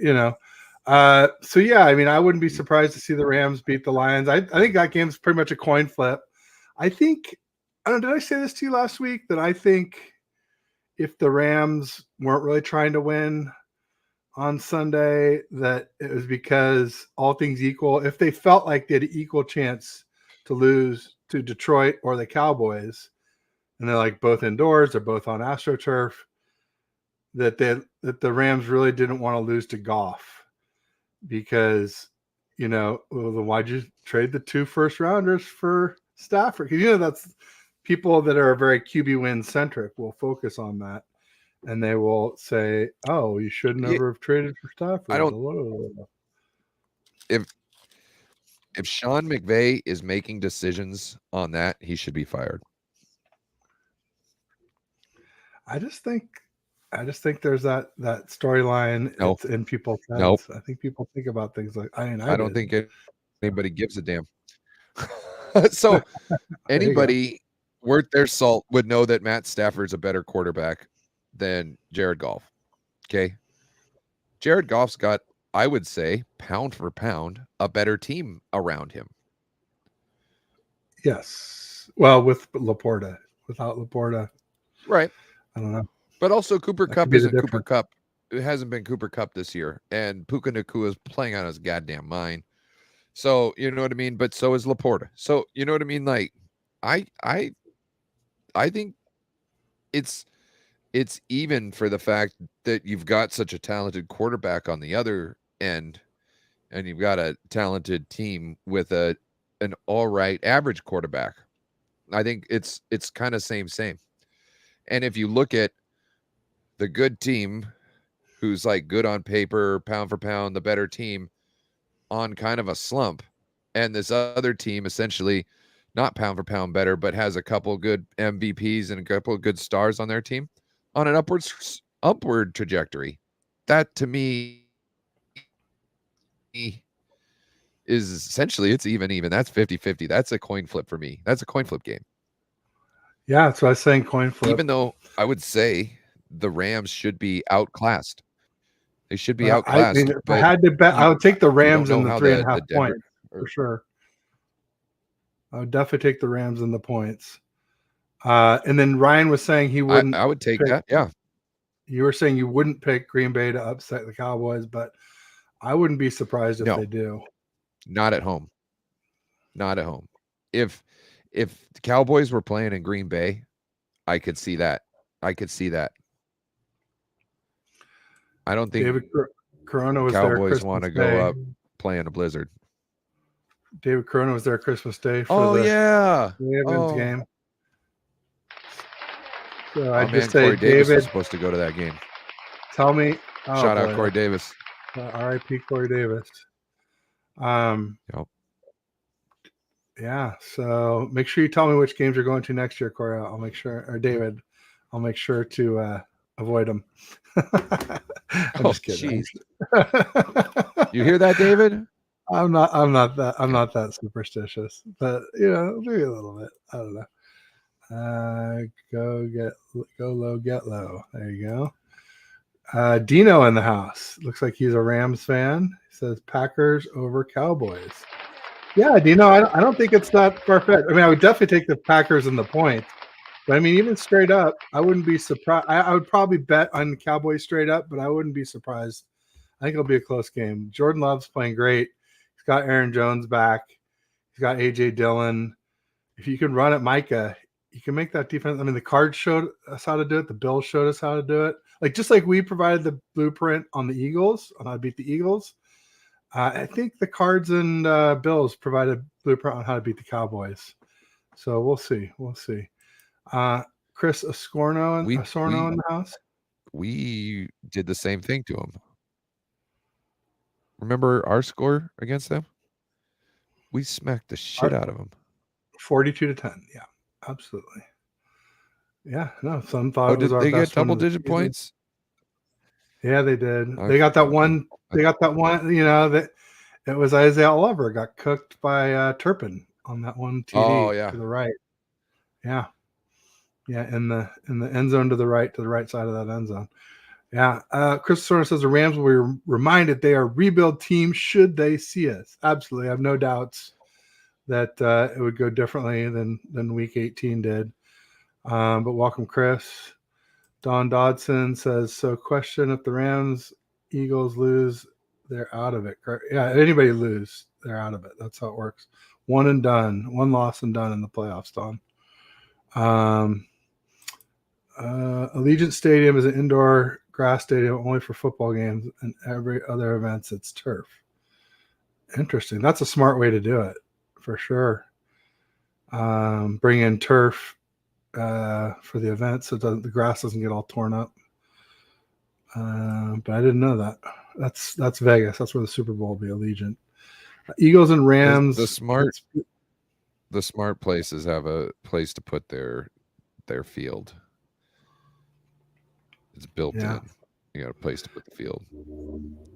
Speaker 1: so yeah, I mean, I wouldn't be surprised to see the Rams beat the Lions. I think that game's pretty much a coin flip. I think, I don't know, did I say this to you last week that I think if the Rams weren't really trying to win on Sunday, that it was because all things equal, if they felt like they had an equal chance to lose to Detroit or the Cowboys, and they're like both indoors, they're both on AstroTurf, that the Rams really didn't want to lose to Goff because, well, then why'd you trade the 2 first rounders for Stafford? Because that's people that are very QB win centric will focus on that, and they will say, "Oh, you should never have traded for Stafford."
Speaker 2: I don't. If Sean McVay is making decisions on that, he should be fired.
Speaker 1: I just think there's that storyline.
Speaker 2: No.
Speaker 1: It's in people's heads.
Speaker 2: Nope.
Speaker 1: I think people think about things like
Speaker 2: I don't think anybody gives a damn. So anybody worth their salt would know that Matt Stafford's a better quarterback than Jared Goff. Okay. Jared Goff's got, I would say, pound for pound, a better team around him.
Speaker 1: Yes. Well, with Laporta. Without Laporta.
Speaker 2: Right.
Speaker 1: I don't know.
Speaker 2: But also Cooper Kupp isn't Cooper Kupp. It hasn't been Cooper Kupp this year. And Puka Nacua is playing on his goddamn mind. So, you know what I mean? But so is Laporta. So, you know what I mean? Like, I think it's even for the fact that you've got such a talented quarterback on the other end, and you've got a talented team with an all right average quarterback. I think it's kind of same. And if you look at the good team, who's like good on paper, pound for pound, the better team, on kind of a slump, and this other team essentially not pound for pound better, but has a couple good MVPs and a couple of good stars on their team on an upward trajectory. That to me is essentially, it's even. That's 50-50. That's a coin flip for me. That's a coin flip game.
Speaker 1: Yeah, that's what I was saying, coin flip.
Speaker 2: Even though I would say the Rams should be outclassed. They should be outclassed.
Speaker 1: I mean, if I had to bet, I would take the Rams in the 3.5
Speaker 2: Denver,
Speaker 1: points for sure. I would definitely take the Rams in the points. And then Ryan was saying he wouldn't.
Speaker 2: I would take that. Yeah.
Speaker 1: You were saying you wouldn't pick Green Bay to upset the Cowboys, but I wouldn't be surprised if they do.
Speaker 2: Not at home. Not at home. If the Cowboys were playing in Green Bay, I could see that. I don't think
Speaker 1: David Corona was
Speaker 2: Cowboys want to go up playing a blizzard.
Speaker 1: David Corona was there Christmas Day
Speaker 2: for the
Speaker 1: Ravens game. So
Speaker 2: I'd just say Corey Davis was supposed to go to that game.
Speaker 1: Tell me.
Speaker 2: Shout out Corey Davis.
Speaker 1: R.I.P. Corey Davis.
Speaker 2: Yep.
Speaker 1: Yeah. So make sure you tell me which games you're going to next year, Corey. I'll make sure, or David, I'll make sure to avoid them. I'm just kidding.
Speaker 2: You hear that, David?
Speaker 1: I'm not that superstitious, but maybe a little bit. I don't know. Go low, get low. There you go. Dino in the house. Looks like he's a Rams fan. He says Packers over Cowboys. Yeah, Dino, I don't think it's that far-fetched. I mean, I would definitely take the Packers in the points. But I mean, even straight up, I wouldn't be surprised. I would probably bet on the Cowboys straight up, but I wouldn't be surprised. I think it'll be a close game. Jordan Love's playing great. He's got Aaron Jones back. He's got A.J. Dillon. If you can run at Micah, you can make that defense. I mean, the Cards showed us how to do it. The Bills showed us how to do it. Like, just like we provided the blueprint on the Eagles, on how to beat the Eagles, I think the Cards and Bills provided blueprint on how to beat the Cowboys. So we'll see. We'll see. Chris Asorno in the house.
Speaker 2: We did the same thing to them. Remember our score against them? We smacked the shit out of them.
Speaker 1: 42-10. Yeah, absolutely. Yeah, no, some thought it was
Speaker 2: did
Speaker 1: our
Speaker 2: they
Speaker 1: best
Speaker 2: get double-digit points?
Speaker 1: Yeah, they did. They got that one. They got that one. You know that it was Isaiah Oliver got cooked by Turpin on that one TD to the right. Yeah, in the end zone to the right side of that end zone. Yeah, Chris Sorno says the Rams will be reminded they are a rebuild team should they see us. Absolutely, I have no doubts that it would go differently than Week 18 did. But welcome, Chris. Don Dodson says, so question, if the Rams, Eagles lose, they're out of it. Yeah, anybody lose, they're out of it. That's how it works. One and done. One loss and done in the playoffs, Don. Allegiant Stadium is an indoor grass stadium only for football games, and every other events it's turf. Interesting. That's a smart way to do it, for sure. Bring in turf for the event so the grass doesn't get all torn up. But I didn't know that. That's Vegas. That's where the Super Bowl will be, Allegiant. Eagles and Rams.
Speaker 2: The smart places have a place to put their field. It's built in. You got a place to put the field.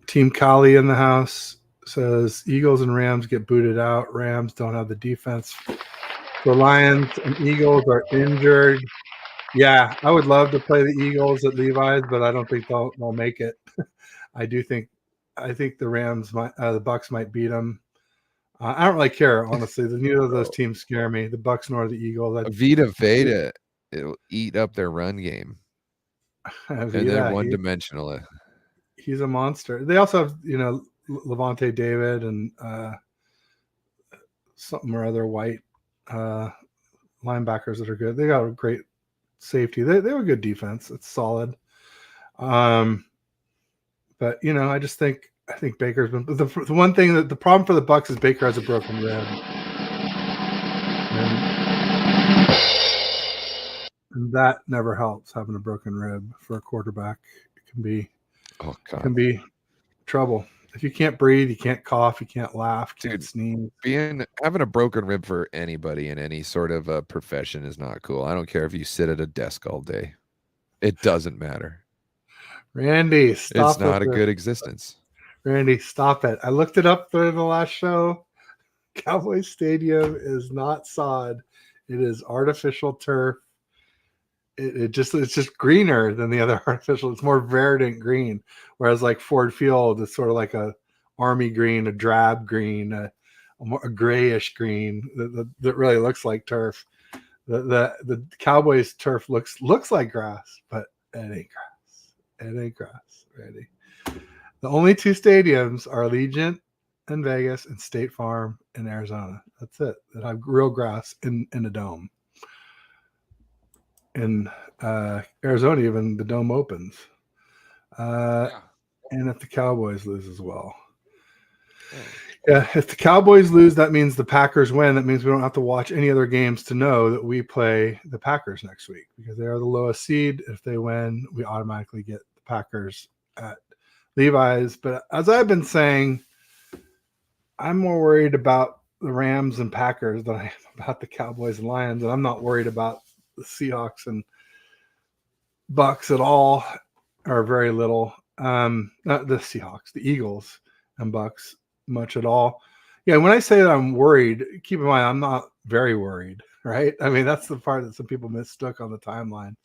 Speaker 1: Team Kali in the house says Eagles and Rams get booted out. Rams don't have the defense. The Lions and Eagles are injured. Yeah, I would love to play the Eagles at Levi's, but I don't think they'll make it. I think the Rams the Bucks might beat them. I don't really care, honestly. Neither of those teams scare me. The Bucks nor the Eagles.
Speaker 2: Vita Veda, it'll eat up their run game.
Speaker 1: Vita,
Speaker 2: and then one-dimensional.
Speaker 1: He's a monster. They also have, Levante David and something or other white linebackers that are good. They got a great safety. They have a good defense. It's solid. But I just think Baker's been the one thing that the problem for the Bucks is Baker has a broken rib. And that never helps, having a broken rib for a quarterback. It can be trouble. If you can't breathe, you can't cough, you can't laugh, you can't sneeze.
Speaker 2: Having a broken rib for anybody in any sort of a profession is not cool. I don't care if you sit at a desk all day. It doesn't matter.
Speaker 1: Randy, stop.
Speaker 2: It's not a good existence.
Speaker 1: Randy, stop it. I looked it up during the last show. Cowboys Stadium is not sod. It is artificial turf. It's just greener than the other artificial. It's more verdant green, whereas like Ford Field is sort of like a army green, a drab green, a grayish green that really looks like turf. The Cowboys turf looks like grass, but it ain't grass. It ain't grass. Ready? The only two stadiums are Allegiant in Vegas and State Farm in Arizona. That's it. That have real grass in a dome. In Arizona, even the dome opens. And if the Cowboys lose as well. Yeah, if the Cowboys lose, that means the Packers win. That means we don't have to watch any other games to know that we play the Packers next week because they are the lowest seed. If they win, we automatically get the Packers at Levi's. But as I've been saying, I'm more worried about the Rams and Packers than I am about the Cowboys and Lions. And I'm not worried about the Seahawks and Bucks at all, or very little. Not the Seahawks, the Eagles and Bucks much at all. Yeah, when I say that I'm worried, keep in mind I'm not very worried, right? I mean, that's the part that some people mistook on the timeline.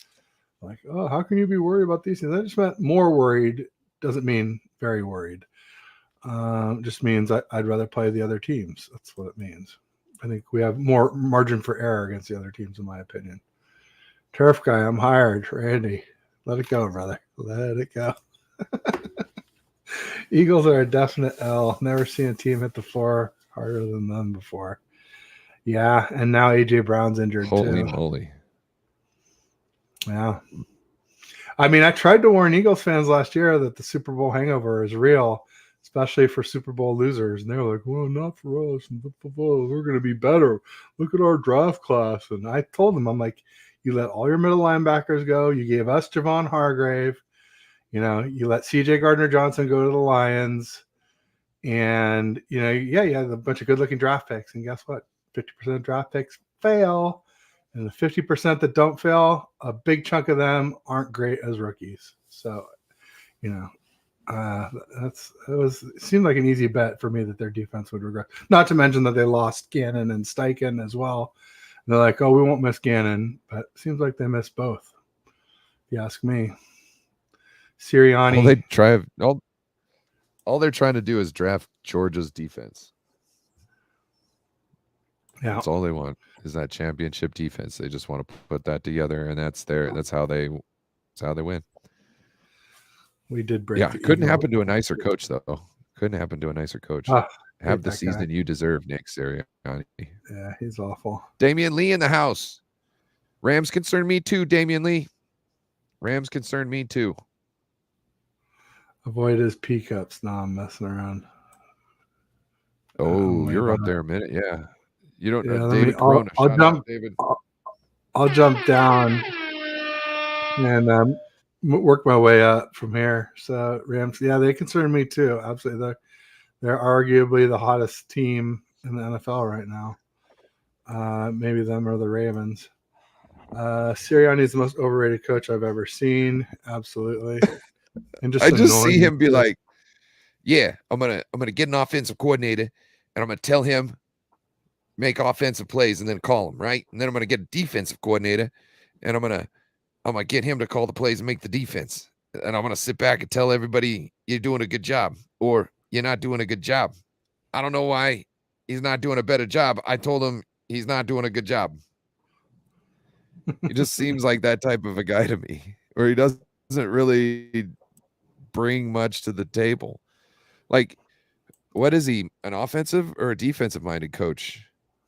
Speaker 1: Like, oh, how can you be worried about these things? I just meant more worried. Doesn't mean very worried. Just means I'd rather play the other teams. That's what it means. I think we have more margin for error against the other teams, in my opinion. Turf guy, I'm hired. Randy, let it go, brother. Let it go. Eagles are a definite L. Never seen a team hit the floor harder than them before. Yeah, and now AJ Brown's injured
Speaker 2: Holy
Speaker 1: too.
Speaker 2: moly.
Speaker 1: Yeah. I mean, I tried to warn Eagles fans last year that the Super Bowl hangover is real, especially for Super Bowl losers. And they were like, well, not for us. We're going to be better. Look at our draft class. And I told them, I'm like, you let all your middle linebackers go. You gave us Javon Hargrave. You know, you let CJ Gardner-Johnson go to the Lions. And, you know, yeah, you had a bunch of good-looking draft picks. And guess what? 50% of draft picks fail. And the 50% that don't fail, a big chunk of them aren't great as rookies. So, you know, it seemed like an easy bet for me that their defense would regress. Not to mention that they lost Gannon and Steichen as well. And they're like, oh, we won't miss Gannon, but it seems like they missed both. If you ask me, Sirianni.
Speaker 2: All they're trying to do is draft Georgia's defense.
Speaker 1: Yeah,
Speaker 2: that's all they want is that championship defense. They just want to put that together, and that's how they win.
Speaker 1: We did break.
Speaker 2: Yeah, couldn't happen to a nicer coach though. Couldn't happen to a nicer coach. Have the season you deserve, Nick Sirianni.
Speaker 1: Yeah, he's awful.
Speaker 2: Damian Lee in the house. Rams concern me too, Damian Lee. Rams concern me too.
Speaker 1: Avoid his peakups. No, I'm messing around.
Speaker 2: Oh, you're up there a minute. Yeah. You don't know David
Speaker 1: Corona.
Speaker 2: Shout out, David.
Speaker 1: I'll jump down and work my way up from here. So Rams, yeah, they concern me too. Absolutely. They're arguably the hottest team in the NFL right now. Maybe them or the Ravens. Sirianni is the most overrated coach I've ever seen. Absolutely. And
Speaker 2: I just see him be like, yeah, I'm gonna get an offensive coordinator and I'm gonna tell him make offensive plays and then call him, right? And then I'm gonna get a defensive coordinator and I'm gonna get him to call the plays and make the defense. And I'm gonna sit back and tell everybody you're doing a good job or you're not doing a good job. I don't know why he's not doing a better job. I told him he's not doing a good job. He just seems like that type of a guy to me, where he doesn't really bring much to the table. Like, what is he, an offensive or a defensive minded coach?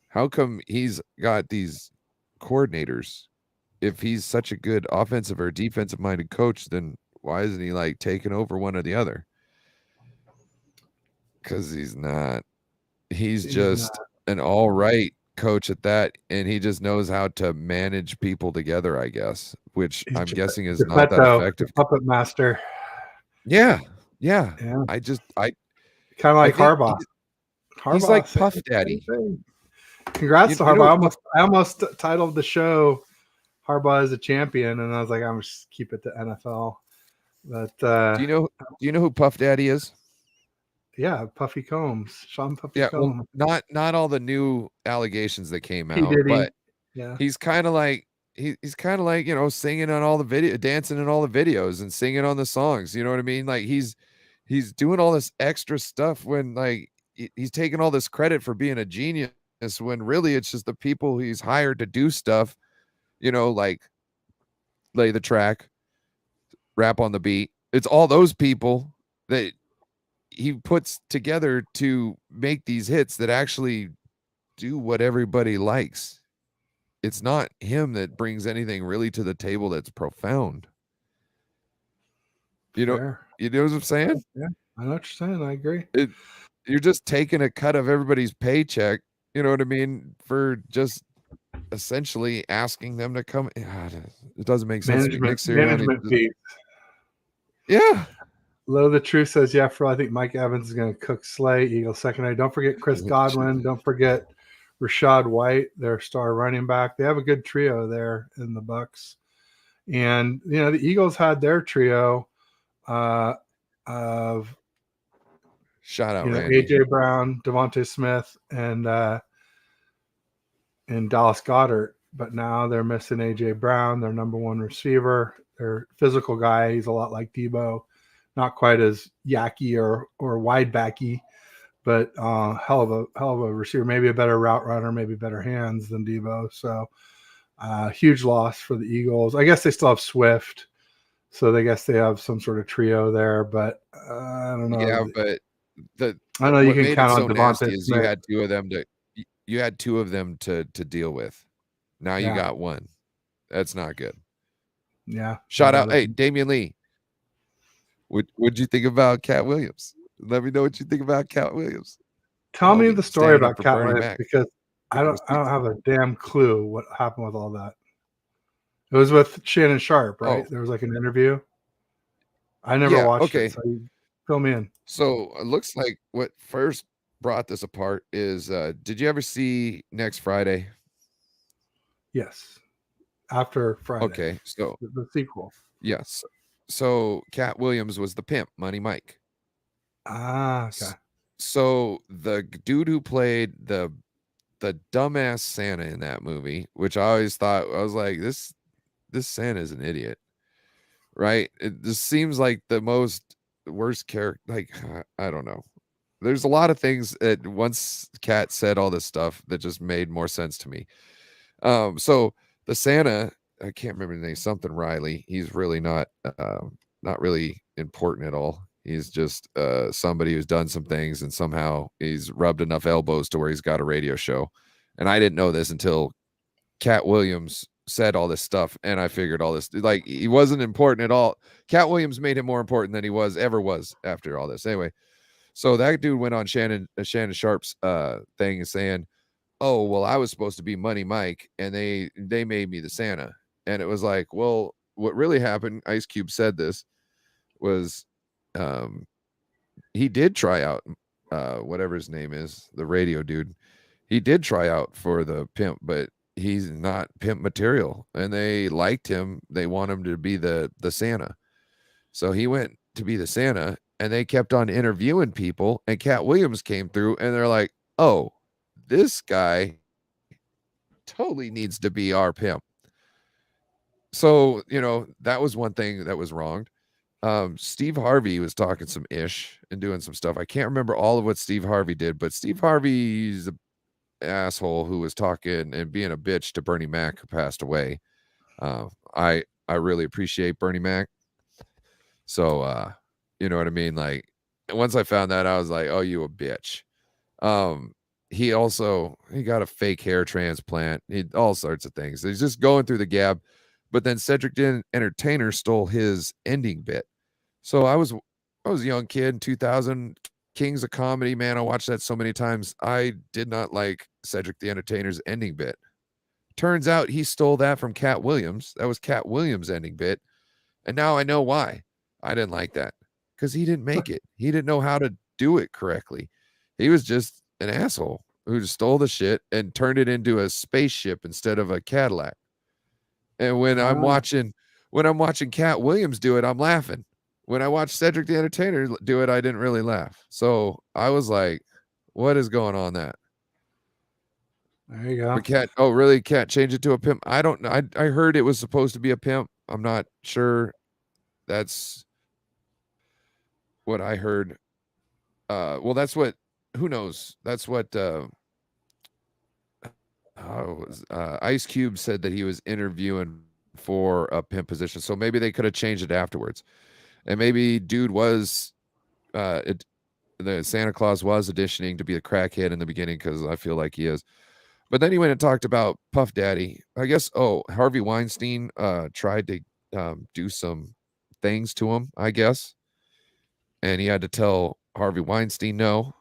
Speaker 2: How come he's got these coordinators? If he's such a good offensive or defensive minded coach, then why isn't he like taking over one or the other? Because he's not. He's just an all right coach at that, and he just knows how to manage people together, I guess, which I'm guessing is not that effective.
Speaker 1: Puppet master.
Speaker 2: Yeah. I
Speaker 1: kind of like Harbaugh.
Speaker 2: He's like Puff Daddy.
Speaker 1: Congrats to Harbaugh. I almost titled the show Harbaugh is a champion, and I was like, I'm just keep it to NFL. But
Speaker 2: do you know who Puff Daddy is?
Speaker 1: Yeah, Puffy Combs, Sean Puffy
Speaker 2: Combs. Well, not all the new allegations that came out, but he's kind of like he's kind of like, you know, singing on all the dancing in all the videos and singing on the songs. You know what I mean? Like he's doing all this extra stuff when like he's taking all this credit for being a genius when really it's just the people he's hired to do stuff. You know, like lay the track, rap on the beat. It's all those people that he puts together to make these hits that actually do what everybody likes. It's not him that brings anything really to the table that's profound. You know what I'm saying?
Speaker 1: Yeah, I know what you're saying. I agree.
Speaker 2: You're just taking a cut of everybody's paycheck, you know what I mean, for just essentially asking them to come. It doesn't make sense.
Speaker 1: Management fee.
Speaker 2: Yeah.
Speaker 1: Low the Truth says, yeah, I think Mike Evans is going to cook Slay, Eagles secondary. Don't forget Chris Godwin. Don't forget Rashad White, their star running back. They have a good trio there in the Bucs. And, you know, the Eagles had their trio of
Speaker 2: shout out,
Speaker 1: AJ Brown, Devontae Smith, and Dallas Goedert. But now they're missing AJ Brown, their number one receiver, their physical guy. He's a lot like Debo. Not quite as yacky or wide backy, but hell of a receiver. Maybe a better route runner, maybe better hands than Debo. So Huge loss for the Eagles. I guess they still have Swift, so I guess they have some sort of trio there. But I don't know.
Speaker 2: Yeah, but
Speaker 1: I don't know. You
Speaker 2: what
Speaker 1: can
Speaker 2: made it
Speaker 1: count on
Speaker 2: so
Speaker 1: Devontae
Speaker 2: nasty is
Speaker 1: Smith.
Speaker 2: you had two of them to deal with. Now you
Speaker 1: Yeah.
Speaker 2: got one. That's not good.
Speaker 1: Yeah.
Speaker 2: Shout out, hey, Damian Lee. What'd you think about Cat Williams? Let me know what you think about Cat Williams.
Speaker 1: Tell me the story
Speaker 2: Standing up
Speaker 1: about
Speaker 2: for
Speaker 1: Cat
Speaker 2: Bernie
Speaker 1: Williams,
Speaker 2: Mac.
Speaker 1: because I don't have a damn clue what happened with all that. It was with Shannon Sharpe, right?
Speaker 2: Oh.
Speaker 1: There was like an interview. I never watched it, so you fill me in.
Speaker 2: So it looks like what first brought this apart is did you ever see Next Friday?
Speaker 1: Yes. After Friday.
Speaker 2: Okay, so
Speaker 1: the sequel.
Speaker 2: Yes. So Cat Williams was the pimp, Money Mike.
Speaker 1: Ah, okay.
Speaker 2: So the dude who played the dumbass Santa in that movie, which I always thought, I was like, this Santa is an idiot, right? It just seems like the worst character. Like, I don't know. There's a lot of things that once Cat said all this stuff that just made more sense to me. So the Santa, I can't remember the name, something Riley. He's really not really important at all. He's just somebody who's done some things and somehow he's rubbed enough elbows to where he's got a radio show. And I didn't know this until Cat Williams said all this stuff, and I figured all this, like, he wasn't important at all. Cat Williams made him more important than he ever was after all this. Anyway, so that dude went on Shannon Sharpe's thing and saying, oh, well, I was supposed to be Money Mike, and they made me the Santa. And it was like, well, what really happened, Ice Cube said this, was he did try out whatever his name is, the radio dude. He did try out for the pimp, but he's not pimp material, and they liked him. They want him to be the Santa. So he went to be the Santa, and they kept on interviewing people, and Cat Williams came through, and they're like, oh, this guy totally needs to be our pimp. So, that was one thing that was wronged. Steve Harvey was talking some ish and doing some stuff. I can't remember all of what Steve Harvey did, but Steve Harvey's an asshole who was talking and being a bitch to Bernie Mac, who passed away. I really appreciate Bernie Mac. So, you know what I mean? Like, once I found that, I was like, oh, you a bitch. He got a fake hair transplant. All sorts of things. He's just going through the gab. But then Cedric the Entertainer stole his ending bit. So I was a young kid in 2000, Kings of Comedy, man. I watched that so many times. I did not like Cedric the Entertainer's ending bit. Turns out he stole that from Cat Williams. That was Cat Williams' ending bit. And now I know why I didn't like that. Because he didn't make it. He didn't know how to do it correctly. He was just an asshole who just stole the shit and turned it into a spaceship instead of a Cadillac. And when I'm watching Cat Williams do it, I'm laughing. When I watch Cedric the Entertainer do it, I didn't really laugh. So I was like, what is going on that?
Speaker 1: There you go.
Speaker 2: But Cat change it to a pimp? I don't know. I heard it was supposed to be a pimp. I'm not sure. That's what I heard. Well, that's what, who knows? That's what Ice Cube said, that he was interviewing for a pimp position. So maybe they could have changed it afterwards. And maybe dude was the Santa Claus was auditioning to be a crackhead in the beginning, because I feel like he is. But then he went and talked about Puff Daddy. I guess, Harvey Weinstein tried to do some things to him, I guess. And he had to tell Harvey Weinstein no.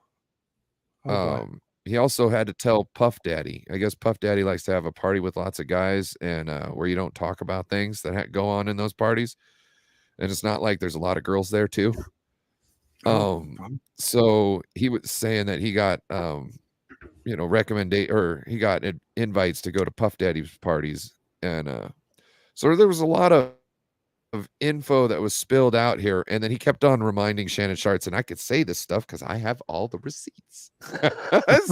Speaker 2: He also had to tell Puff Daddy. I guess Puff Daddy likes to have a party with lots of guys, and where you don't talk about things that go on in those parties. And it's not like there's a lot of girls there too. So he was saying that he got he got invites to go to Puff Daddy's parties, and so there was a lot of info that was spilled out here, and then he kept on reminding Shannon Sharpe, and I could say this stuff because I have all the receipts.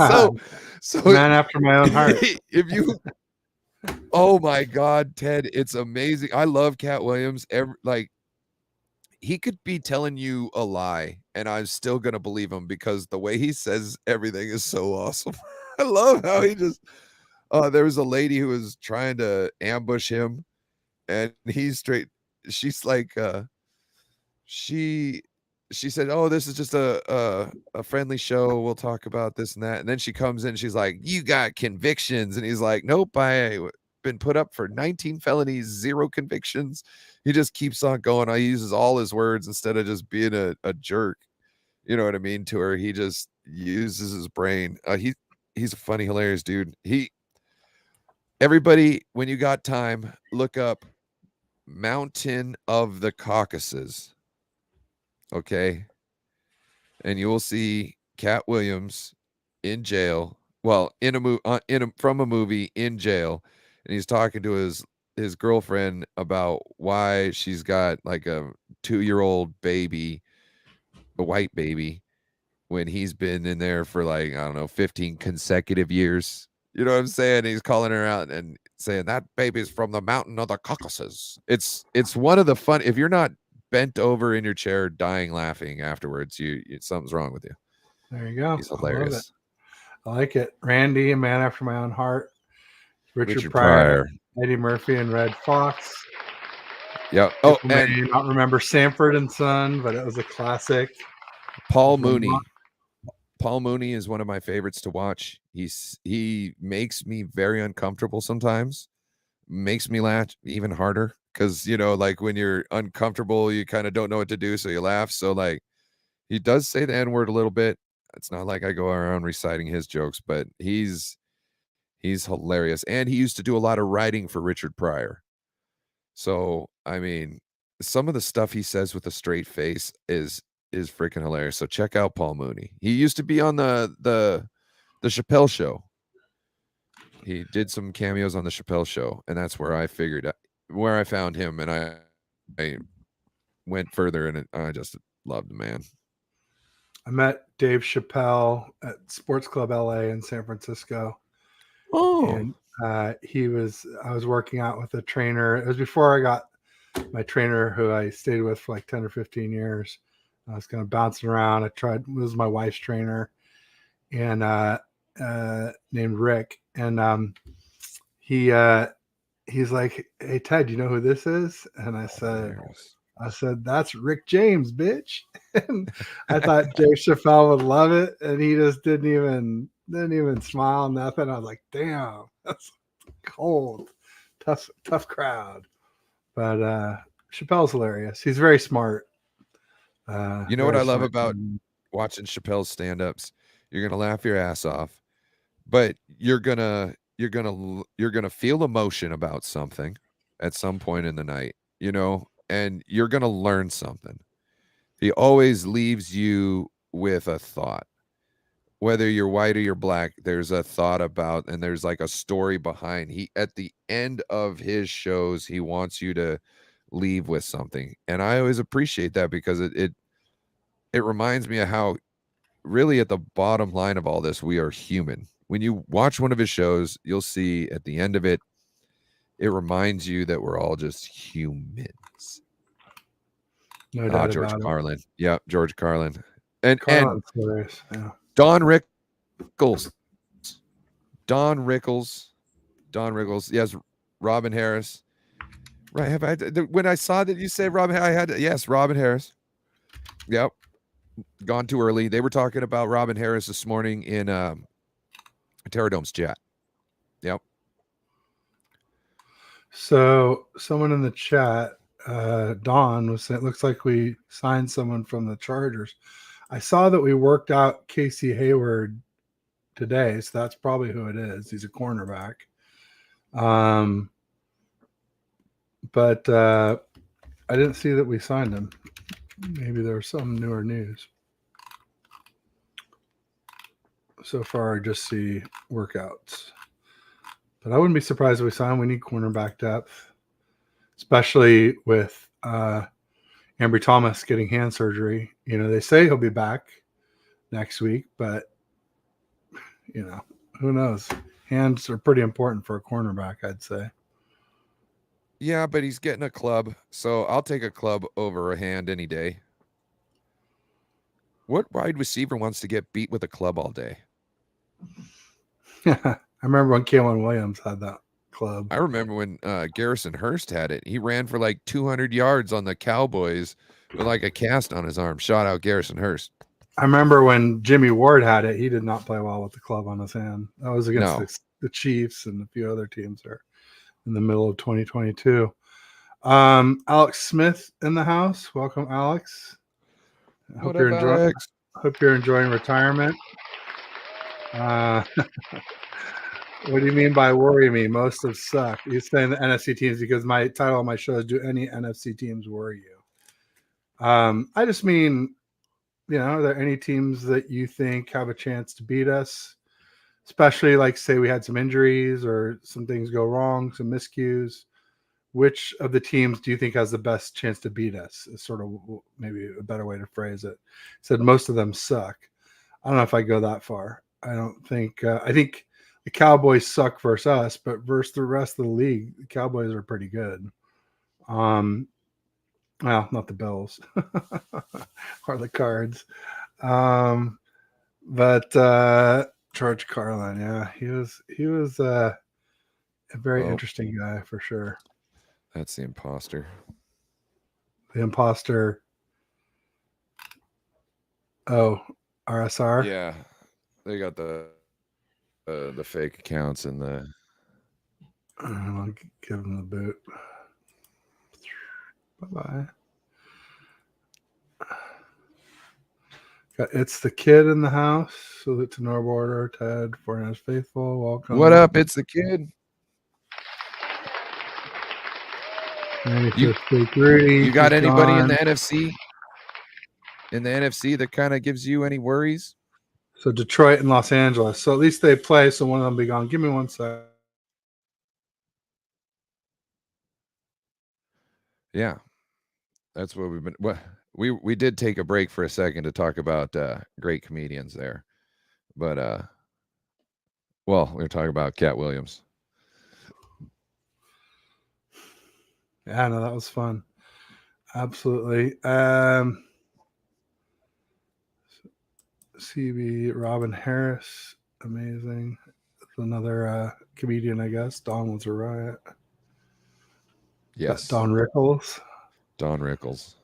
Speaker 2: so
Speaker 1: man after my own heart.
Speaker 2: If you, oh my God, Ted, it's amazing. I love Cat Williams. He could be telling you a lie, and I'm still gonna believe him, because the way he says everything is so awesome. I love how he just, There was a lady who was trying to ambush him, and she's like, she said, "Oh, this is just a friendly show. We'll talk about this and that." And then she comes in, she's like, "You got convictions," and he's like, "Nope, been put up for 19 felonies, 0 convictions." He just keeps on going. He uses all his words instead of just being a jerk. You know what I mean, to her. He just uses his brain. He's a funny, hilarious dude. Everybody, when you got time, look up Mountain of the Caucasus. Okay. And you will see Cat Williams in jail. Well, from a movie in jail, and he's talking to his girlfriend about why she's got like a 2-year-old baby, a white baby, when he's been in there for like, I don't know, 15 consecutive years. You know what I'm saying? He's calling her out and saying that baby's from the mountain of the Caucasus. It's one of the fun. If you're not bent over in your chair dying laughing afterwards, something's wrong with you.
Speaker 1: There you go.
Speaker 2: He's hilarious.
Speaker 1: I like it. Randy, a man after my own heart. Richard
Speaker 2: Pryor.
Speaker 1: Eddie Murphy and Red Fox.
Speaker 2: Yeah.
Speaker 1: People may not remember Sanford and Son, but it was a classic.
Speaker 2: Paul Mooney. Paul Mooney is one of my favorites to watch. He makes me very uncomfortable sometimes. Makes me laugh even harder because, like when you're uncomfortable, you kind of don't know what to do, so you laugh. So like he does say the N-word a little bit. It's not like I go around reciting his jokes, but he's hilarious. And he used to do a lot of writing for Richard Pryor. So, I mean, some of the stuff he says with a straight face is freaking hilarious. So check out Paul Mooney. He used to be on the Chappelle Show. He did some cameos on the Chappelle Show, and that's where I found him, and I went further, and I just loved the man.
Speaker 1: I met Dave Chappelle at Sports Club LA in San Francisco.
Speaker 2: Oh.
Speaker 1: And I was working out with a trainer. It was before I got my trainer who I stayed with for like 10 or 15 years. I was kind of bouncing around. It was my wife's trainer and named Rick. And he's like, "Hey Ted, you know who this is?" And I said, "That's Rick James, bitch." And I thought Dave Chappelle would love it, and he just didn't even smile, nothing. I was like, "Damn, that's cold, tough crowd." But Chappelle's hilarious. He's very smart.
Speaker 2: You know what I love about watching Chappelle's stand-ups? You're gonna laugh your ass off, but you're gonna feel emotion about something at some point in the night, and you're gonna learn something. He always leaves you with a thought. Whether you're white or you're black, there's a thought about, and there's like a story behind. At the end of his shows, he wants you to leave with something. And I always appreciate that because it reminds me of how really at the bottom line of all this, we are human. When you watch one of his shows, you'll see at the end of it, it reminds you that we're all just humans.
Speaker 1: No doubt
Speaker 2: George
Speaker 1: about
Speaker 2: Carlin. It. Yeah, George Carlin. And
Speaker 1: hilarious. Yeah.
Speaker 2: Don Rickles. Don Rickles. Yes, Robin Harris. Right. When I saw that you said Robin, yes, Robin Harris. Yep. Gone too early. They were talking about Robin Harris this morning in Terradome's chat. Yep.
Speaker 1: So someone in the chat, Dawn, was saying, it looks like we signed someone from the Chargers. I saw that we worked out Casey Hayward today, so that's probably who it is. He's a cornerback. But I didn't see that we signed him. Maybe there was some newer news. So far, I just see workouts. But I wouldn't be surprised if we sign. We need cornerback depth, especially with Ambry Thomas getting hand surgery. They say he'll be back next week, but who knows? Hands are pretty important for a cornerback, I'd say.
Speaker 2: Yeah, but he's getting a club, so I'll take a club over a hand any day. What wide receiver wants to get beat with a club all day?
Speaker 1: I I remember when Kalen Williams had that club.
Speaker 2: I remember when Garrison Hurst had it. He ran for like 200 yards on the Cowboys with like a cast on his arm. Shout out Garrison Hurst.
Speaker 1: I remember when Jimmy Ward had it. He did not play well with the club on his hand. That was against
Speaker 2: No.
Speaker 1: the Chiefs and a few other teams there in the middle of 2022. Alex Smith in the house. Welcome, Alex. I hope you're enjoying.
Speaker 2: Alex?
Speaker 1: Hope you're enjoying retirement. What do you mean by worry me? Most have sucked. He's saying the NFC teams because my title of my show is "Do any NFC teams worry you?" I just mean, are there any teams that you think have a chance to beat us? Especially like say we had some injuries or some things go wrong, some miscues. Which of the teams do you think has the best chance to beat us? Is sort of maybe a better way to phrase it. Said most of them suck. I don't know if I go that far. I don't think. I think the Cowboys suck versus us, but versus the rest of the league, the Cowboys are pretty good. Well, not the Bills or the Cards, but George Carlin, yeah, he was a very interesting guy for sure.
Speaker 2: That's the imposter.
Speaker 1: The imposter. Oh, RSR.
Speaker 2: Yeah, they got the fake accounts and the.
Speaker 1: I'll give him the boot. Bye bye. It's the kid in the house. Salute to No Border, Ted, 49ers faithful. Welcome.
Speaker 2: What up? It's the kid. You got anybody in the NFC? In the NFC that kind of gives you any worries?
Speaker 1: So Detroit and Los Angeles. So at least they play. So one of them be gone. Give me 1 sec.
Speaker 2: Yeah, that's what we've been. Well, we did take a break for a second to talk about great comedians there, but well, we were talking about Cat Williams.
Speaker 1: Yeah, no, that was fun. Absolutely. CB Robin Harris, amazing. Another comedian, I guess. Don was a riot.
Speaker 2: Yes,
Speaker 1: Don Rickles.
Speaker 2: Don Rickles.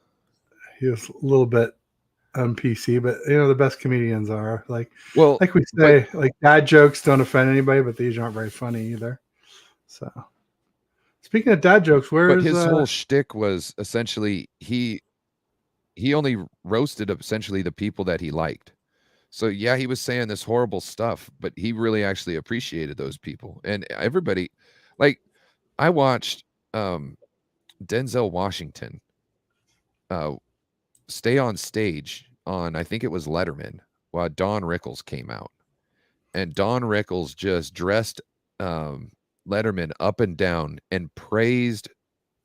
Speaker 1: He was a little bit PC, but the best comedians are like we say, like dad jokes don't offend anybody, but these aren't very funny either. So. Speaking of dad jokes,
Speaker 2: but his whole shtick was essentially he only roasted essentially the people that he liked. So yeah, he was saying this horrible stuff, but he really actually appreciated those people. And everybody, like I watched Denzel Washington stay on stage on, I think it was Letterman, while Don Rickles came out. And Don Rickles just dressed Letterman up and down and praised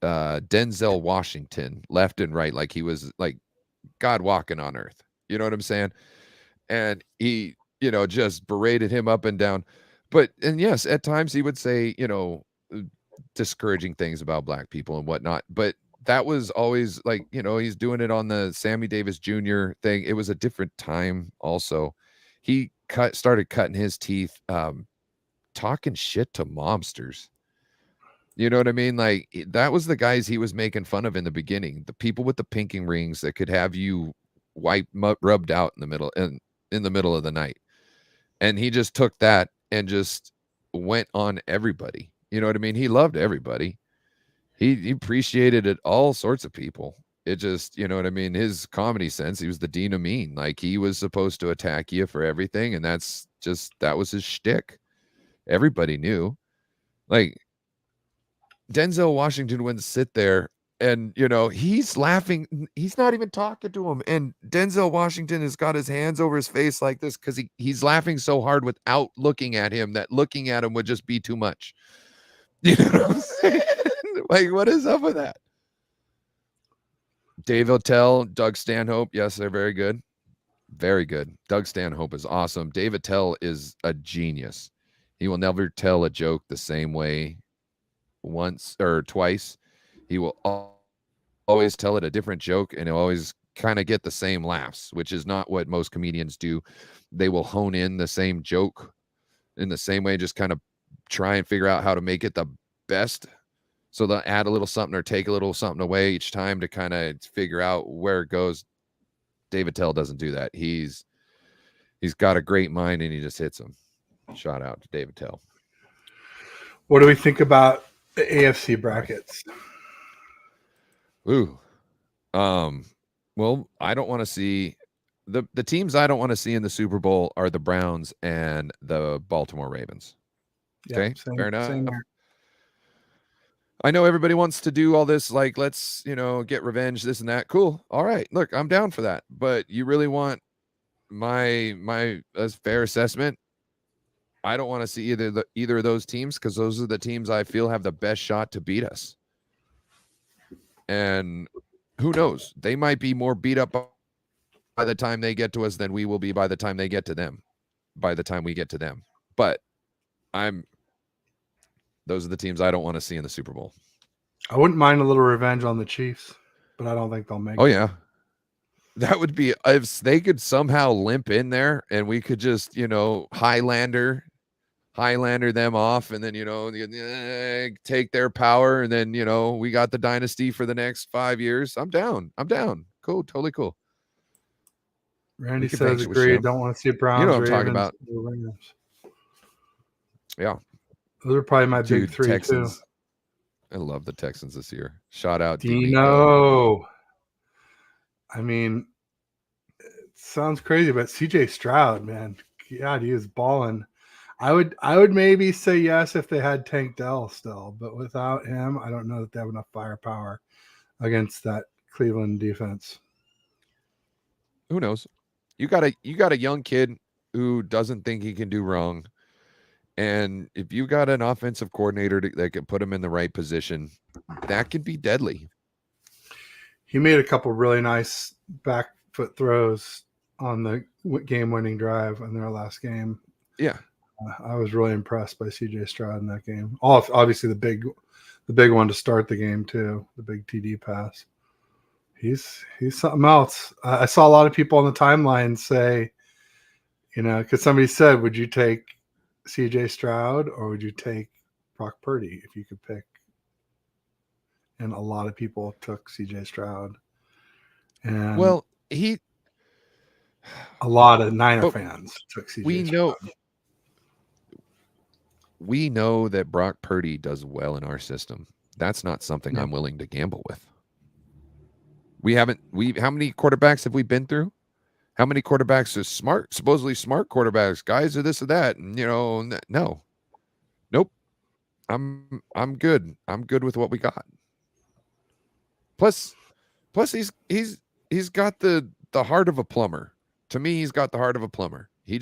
Speaker 2: Denzel Washington left and right, like he was like God walking on earth. You know what I'm saying? And he, just berated him up and down. And yes, at times he would say, discouraging things about black people and whatnot. But that was always like, he's doing it on the Sammy Davis Jr. thing. It was a different time also. He started cutting his teeth, talking shit to mobsters. You know what I mean? Like that was the guys he was making fun of in the beginning. The people with the pinking rings that could have you rubbed out in the middle of the night. And he just took that and just went on everybody. You know what I mean? He loved everybody. He appreciated it, all sorts of people. It just, you know what I mean? His comedy sense, he was the Dean of Mean. Like he was supposed to attack you for everything. And that was his shtick. Everybody knew. Like Denzel Washington wouldn't sit there and, he's laughing. He's not even talking to him. And Denzel Washington has got his hands over his face like this because he's laughing so hard without looking at him that looking at him would just be too much. You know what I'm saying? Like, what is up with that? Dave Attell, Doug Stanhope. Yes, they're very good. Very good. Doug Stanhope is awesome. Dave Attell is a genius. He will never tell a joke the same way once or twice. He will always tell it a different joke, and he'll always kind of get the same laughs, which is not what most comedians do. They will hone in the same joke in the same way, just kind of try and figure out how to make it the best. So they'll add a little something or take a little something away each time to kind of figure out where it goes. David Tell doesn't do that. He's got a great mind and he just hits them. Shout out to David Tell.
Speaker 1: What do we think about the AFC brackets?
Speaker 2: Ooh. Well, I don't want to see the teams I don't want to see in the Super Bowl are the Browns and the Baltimore Ravens. Okay, fair enough. I know everybody wants to do all this, like, let's, get revenge, this and that. Cool. All right. Look, I'm down for that. But you really want my fair assessment? I don't want to see either of those teams, because those are the teams I feel have the best shot to beat us. And who knows? They might be more beat up by the time they get to us than we will be by the time they get to them. By the time we get to them. But those are the teams I don't want to see in the Super Bowl.
Speaker 1: I wouldn't mind a little revenge on the Chiefs, but I don't think they'll make it.
Speaker 2: Oh, yeah. That would be, if they could somehow limp in there and we could just, Highlander them off and then, take their power. And then, we got the dynasty for the next 5 years. I'm down. Cool. Totally cool.
Speaker 1: Randy says agreed. Don't want to see Browns.
Speaker 2: You know what I'm talking about. Yeah.
Speaker 1: Those are probably my big three,
Speaker 2: Texans.
Speaker 1: too.
Speaker 2: I love the Texans this year. Shout out
Speaker 1: Dino. I mean, it sounds crazy, but CJ Stroud, man, God, he is balling. I would maybe say yes if they had Tank Dell still, but without him, I don't know that they have enough firepower against that Cleveland defense.
Speaker 2: Who knows? You got a young kid who doesn't think he can do wrong. And if you got an offensive coordinator that can put him in the right position, that could be deadly.
Speaker 1: He made a couple really nice back foot throws on the game-winning drive in their last game.
Speaker 2: Yeah.
Speaker 1: I was really impressed by CJ Stroud in that game. Obviously the big one to start the game too, the big TD pass. He's something else. I saw a lot of people on the timeline say, because somebody said, would you take CJ Stroud or would you take Brock Purdy if you could pick? And a lot of people took CJ Stroud. And a lot of Niner fans took CJ Stroud.
Speaker 2: We know that Brock Purdy does well in our system. That's not something I'm willing to gamble with. How many quarterbacks have we been through? How many quarterbacks are supposedly smart quarterbacks, guys, or this or that? And no. Nope. I'm good. I'm good with what we got. Plus he's got the heart of a plumber. To me, he's got the heart of a plumber. He's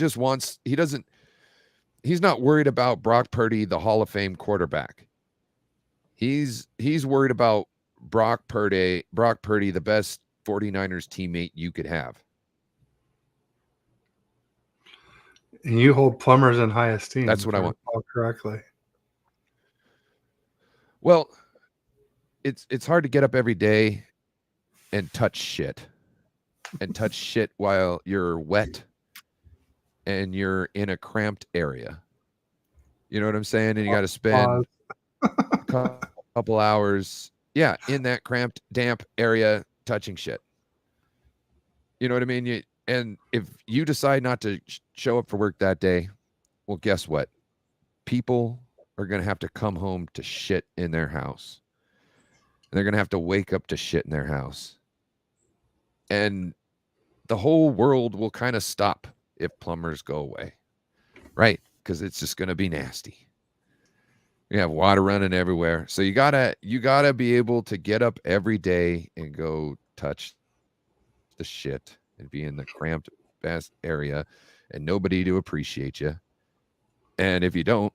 Speaker 2: not worried about Brock Purdy, the Hall of Fame quarterback. He's worried about Brock Purdy, the best 49ers teammate you could have.
Speaker 1: And you hold plumbers in high esteem.
Speaker 2: That's what I want.
Speaker 1: Correctly.
Speaker 2: Well, it's hard to get up every day and touch shit while you're wet and you're in a cramped area. You know what I'm saying? And you got to spend a couple hours, in that cramped, damp area touching shit. You know what I mean? And if you decide not to show up for work that day, well, guess what? People are going to have to come home to shit in their house. And they're going to have to wake up to shit in their house. And the whole world will kind of stop if plumbers go away. Right? Because it's just going to be nasty. You have water running everywhere. So you gotta be able to get up every day and go touch the shit and be in the cramped best area and nobody to appreciate you. And if you don't,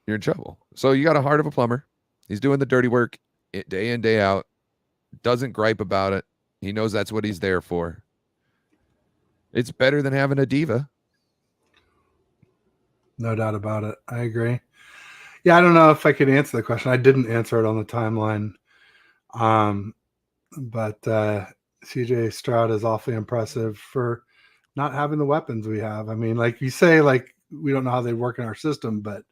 Speaker 2: you're in trouble. So you got a heart of a plumber. He's doing the dirty work day in, day out. Doesn't gripe about it. He knows that's what he's there for. It's better than having a diva.
Speaker 1: No doubt about it. I agree. Yeah, I don't know if I could answer the question. I didn't answer it on the timeline. But CJ Stroud is awfully impressive for not having the weapons we have. I mean, like you say, like we don't know how they work in our system, but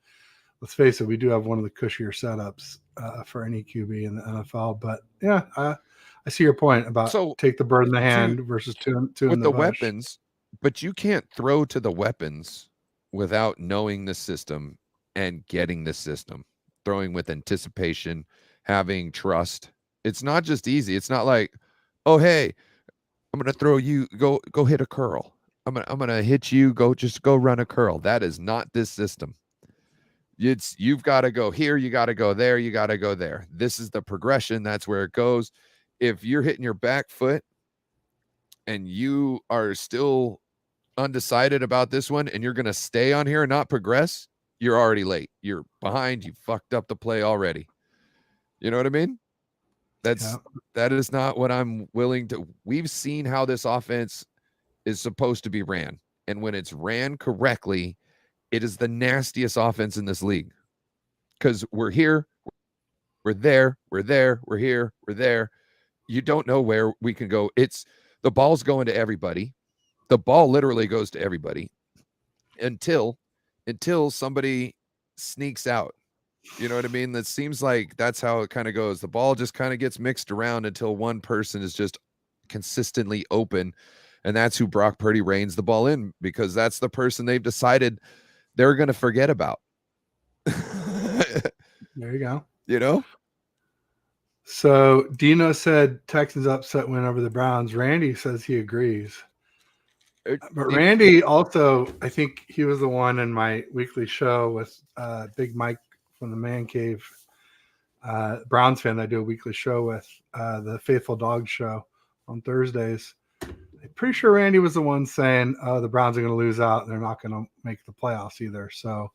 Speaker 1: let's face it, we do have one of the cushier setups for any QB in the NFL. But yeah, I see your point about
Speaker 2: So
Speaker 1: take the bird in the
Speaker 2: to
Speaker 1: hand versus two in
Speaker 2: with
Speaker 1: the
Speaker 2: the
Speaker 1: bush.
Speaker 2: weapons, but you can't throw to the weapons without knowing the system and getting the system. Throwing with anticipation, having trust. It's not just easy. It's not like, oh hey, I'm gonna throw you, go hit a curl. I'm gonna hit you, go run a curl. That is not this system. You've got to go here, you got to go there, you got to go there. This is the progression. That's where it goes. If you're hitting your back foot and you are still undecided about this one and you're going to stay on here and not progress, you're already late. You're behind. You fucked up the play already. You know what I mean? That is not what I'm willing to. We've seen how this offense is supposed to be ran. And when it's ran correctly, it is the nastiest offense in this league. Because we're here, we're there, we're there, we're here, we're there. You don't know where we can go. It's the ball's going to everybody. The ball literally goes to everybody until somebody sneaks out. You know what I mean? That seems like that's how it kind of goes. The ball just kind of gets mixed around until one person is just consistently open. And that's who Brock Purdy reins the ball in, because that's the person they've decided they're going to forget about.
Speaker 1: There you go.
Speaker 2: You know?
Speaker 1: So Dino said Texans upset win over the Browns. Randy says he agrees. But Randy also, I think he was the one in my weekly show with Big Mike from the Man Cave, Browns fan I do a weekly show with, the Faithful Dog Show on Thursdays. I'm pretty sure Randy was the one saying, oh, the Browns are going to lose out and they're not going to make the playoffs either. So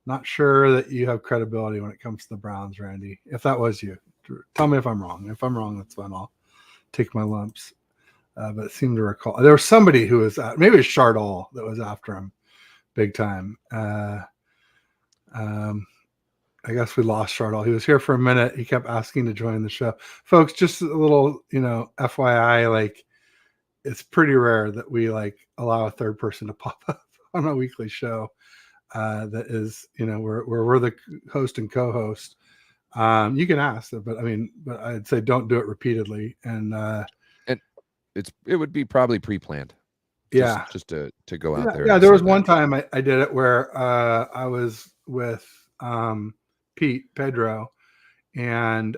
Speaker 1: not sure that you have credibility when it comes to the Browns, Randy. If that was you, tell me if I'm wrong. If I'm wrong, that's fine. I'll take my lumps. But it seemed to recall there was somebody who was maybe it was Chardall that was after him big time. I guess we lost Chardall. He was here for a minute. He kept asking to join the show. Folks, just a little, FYI, like it's pretty rare that we like allow a third person to pop up on a weekly show. That is, where we're the host and co-host. You can ask, but I'd say don't do it repeatedly. And
Speaker 2: it would be probably pre-planned. Just to go out there.
Speaker 1: Yeah, there was one time I did it where I was with Pete Pedro and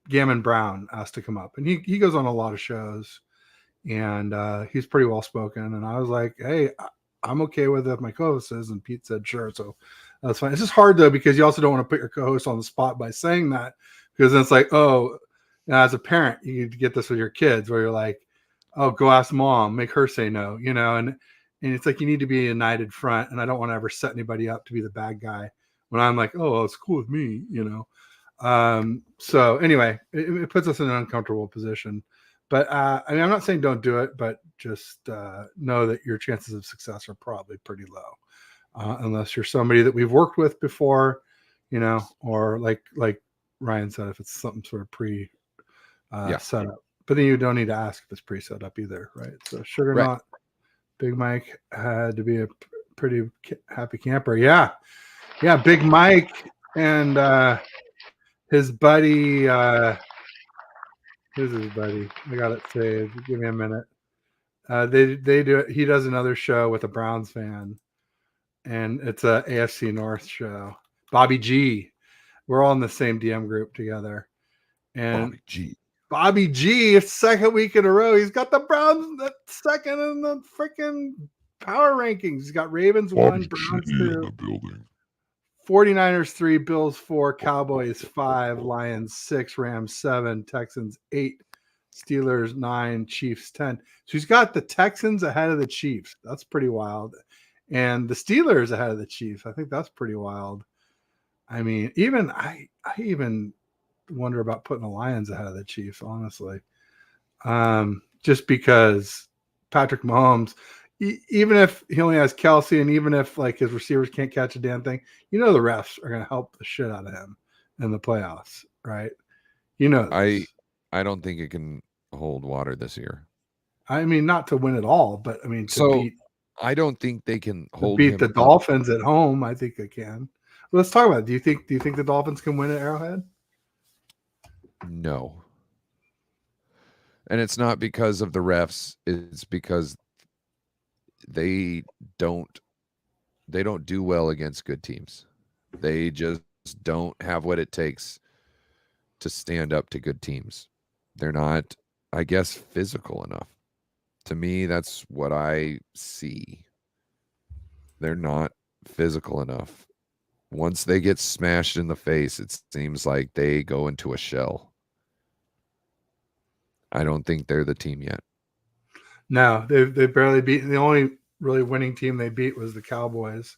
Speaker 1: Gammon Brown asked to come up, and he goes on a lot of shows, and he's pretty well spoken. And I was like, hey, I'm okay with it if my co-host says, and Pete said sure, so that's fine. It's just hard though, because you also don't want to put your co-host on the spot by saying that, because then it's like, oh, as a parent, you get this with your kids where you're like, oh, go ask mom, make her say no, and it's like you need to be a united front, and I don't want to ever set anybody up to be the bad guy when I'm like, oh, well, it's cool with me, So anyway, it puts us in an uncomfortable position. But I'm not saying don't do it, but just know that your chances of success are probably pretty low, unless you're somebody that we've worked with before, or like Ryan said, if it's something sort of pre setup. But then you don't need to ask if it's pre-set up either, right? So Sugar Not Big Mike had to be a pretty happy camper. Yeah, Big Mike and his buddy. Who's his buddy? I got it saved. Give me a minute. They do it. He does another show with a Browns fan, and it's a AFC North show. Bobby G. We're all in the same DM group together, and Bobby G, second week in a row, he's got the Browns second in the freaking power rankings. He's got Ravens 1, Browns 2, 49ers 3, Bills 4, Cowboys 5, Lions 6, Rams 7, Texans 8, Steelers 9, Chiefs 10. So he's got the Texans ahead of the Chiefs. That's pretty wild. And the Steelers ahead of the Chiefs. I think that's pretty wild. I mean, even I even wonder about putting the Lions ahead of the Chiefs, honestly. Just because Patrick Mahomes, even if he only has Kelsey, and even if like his receivers can't catch a damn thing, the refs are going to help the shit out of him in the playoffs, right?
Speaker 2: I don't think it can hold water this year.
Speaker 1: I mean, not to win it all, but I mean
Speaker 2: So I don't think they can
Speaker 1: to
Speaker 2: hold
Speaker 1: beat
Speaker 2: him
Speaker 1: the
Speaker 2: up.
Speaker 1: Dolphins at home. I think they can. Let's talk about it. Do you think the Dolphins can win at Arrowhead?
Speaker 2: No. And it's not because of the refs, it's because they don't do well against good teams. They just don't have what it takes to stand up to good teams. They're not, I guess, physical enough. To me, that's what I see. They're not physical enough. Once they get smashed in the face, it seems like they go into a shell. I don't think they're the team yet.
Speaker 1: No, they barely beat. The only really winning team they beat was the Cowboys,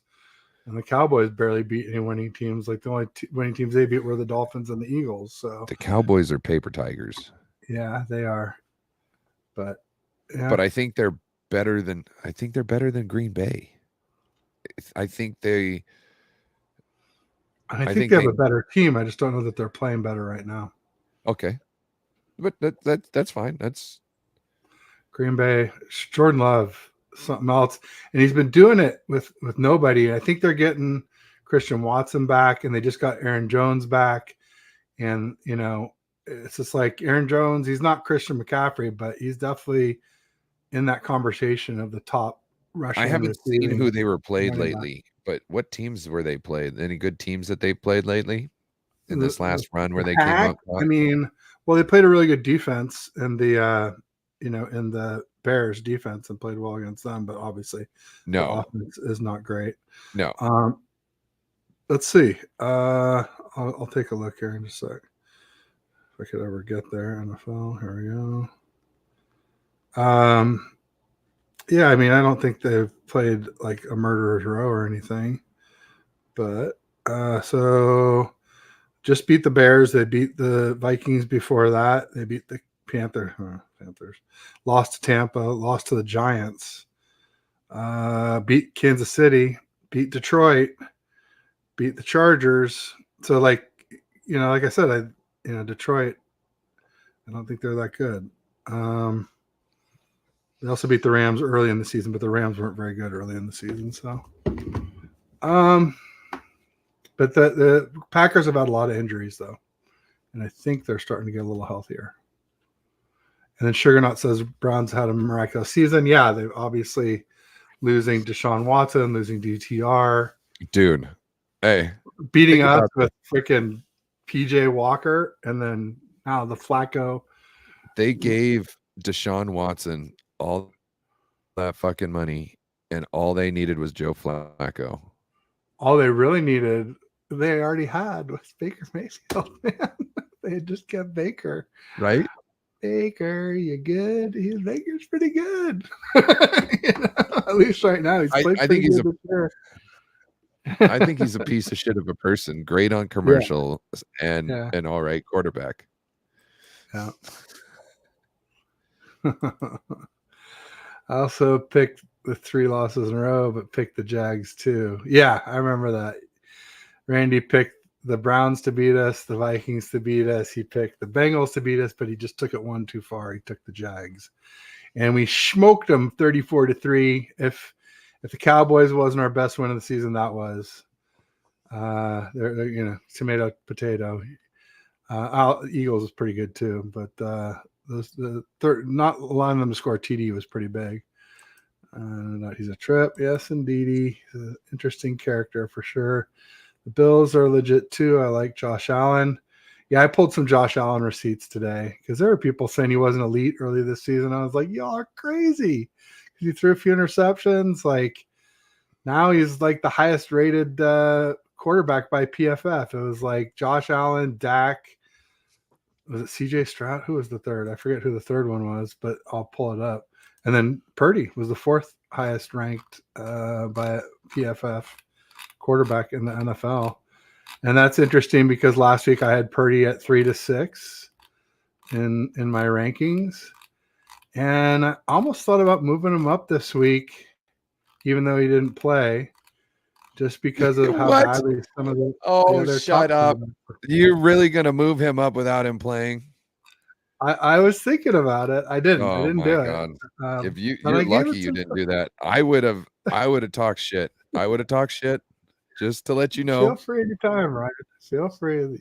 Speaker 1: and the Cowboys barely beat any winning teams. Like the only winning teams they beat were the Dolphins and the Eagles. So
Speaker 2: The Cowboys are paper tigers.
Speaker 1: yeah, they are. But yeah,
Speaker 2: But I think they're better than Green Bay. I think they
Speaker 1: I
Speaker 2: I
Speaker 1: think
Speaker 2: think
Speaker 1: they have
Speaker 2: they
Speaker 1: a better team. I just don't know that they're playing better right now.
Speaker 2: okay. But that's fine. That's
Speaker 1: Green Bay, Jordan Love, something else, and he's been doing it with nobody. I think they're getting Christian Watson back, and they just got Aaron Jones back, and it's just like Aaron Jones. He's not Christian McCaffrey, but he's definitely in that conversation of the top
Speaker 2: I
Speaker 1: rushing,
Speaker 2: haven't seen who
Speaker 1: receiving
Speaker 2: they were played
Speaker 1: running back.
Speaker 2: lately, but what teams were they played? Any good teams that they played lately in
Speaker 1: The,
Speaker 2: this last run where
Speaker 1: the
Speaker 2: they came
Speaker 1: Pack.
Speaker 2: out
Speaker 1: I
Speaker 2: top?
Speaker 1: mean, well, they played a really good defense in the in the Bears defense and played well against them, but obviously the
Speaker 2: No.
Speaker 1: offense is not great.
Speaker 2: No.
Speaker 1: Let's see. I'll take a look here in just a sec. If I could ever get there, NFL. Here we go. Yeah, I mean, I don't think they've played like a murderer's row or anything, but so just beat the Bears. They beat the Vikings before that. They beat the Panthers. Lost to Tampa. Lost to the Giants. Beat Kansas City. Beat Detroit. Beat the Chargers. So like like I said, Detroit. I don't think they're that good. They also beat the Rams early in the season, but the Rams weren't very good early in the season. So, but the Packers have had a lot of injuries though, and I think they're starting to get a little healthier. And then Sugarnut says Browns had a miraculous season. Yeah, they obviously losing Deshaun Watson, losing DTR,
Speaker 2: Dude. Hey,
Speaker 1: beating
Speaker 2: think
Speaker 1: us
Speaker 2: about
Speaker 1: with freaking PJ Walker, and then now the Flacco.
Speaker 2: they gave Deshaun Watson all that fucking money, and all they needed was Joe Flacco.
Speaker 1: All they really needed, they already had, was Baker Mayfield. Man, they had just kept Baker.
Speaker 2: Right?
Speaker 1: Baker, you good? Baker's pretty good. At least right now, he's played
Speaker 2: I
Speaker 1: pretty
Speaker 2: think he's
Speaker 1: good this year.
Speaker 2: I think he's a piece of shit of a person. Great on commercials and
Speaker 1: Yeah.
Speaker 2: an all right quarterback.
Speaker 1: Yeah. I also picked the 3 losses in a row, but picked the Jags too. Yeah, I remember that. Randy picked the Browns to beat us, the Vikings to beat us. He picked the Bengals to beat us, but he just took it one too far. He took the Jags, and we smoked them 34-3. If the Cowboys wasn't our best win of the season, that was. They're tomato potato. Eagles is pretty good too, but the third, not allowing them to score a TD was pretty big. He's a trip, yes, indeed. He's an interesting character for sure. The Bills are legit too. I like Josh Allen. Yeah, I pulled some Josh Allen receipts today because there were people saying he wasn't elite early this season. I was like, y'all are crazy because he threw a few interceptions. Like now he's like the highest rated quarterback by PFF. It was like Josh Allen, Dak. Was it CJ Stroud? Who was the third? I forget who the third one was, but I'll pull it up. And then Purdy was the 4th highest ranked by PFF quarterback in the NFL. And that's interesting because last week I had Purdy at 3-6 in my rankings. And I almost thought about moving him up this week, even though he didn't play, just because of how badly some of the
Speaker 2: Oh,
Speaker 1: other
Speaker 2: shut up. You're really going to move him up without him playing?
Speaker 1: I was thinking about it. I didn't. I
Speaker 2: Oh
Speaker 1: didn't
Speaker 2: my
Speaker 1: do it.
Speaker 2: God. If
Speaker 1: But
Speaker 2: you're
Speaker 1: I gave
Speaker 2: lucky
Speaker 1: it
Speaker 2: you
Speaker 1: some.
Speaker 2: didn't do that. I would have talked shit. I would have talked shit just to let you
Speaker 1: Feel
Speaker 2: know.
Speaker 1: free anytime, right? Feel free.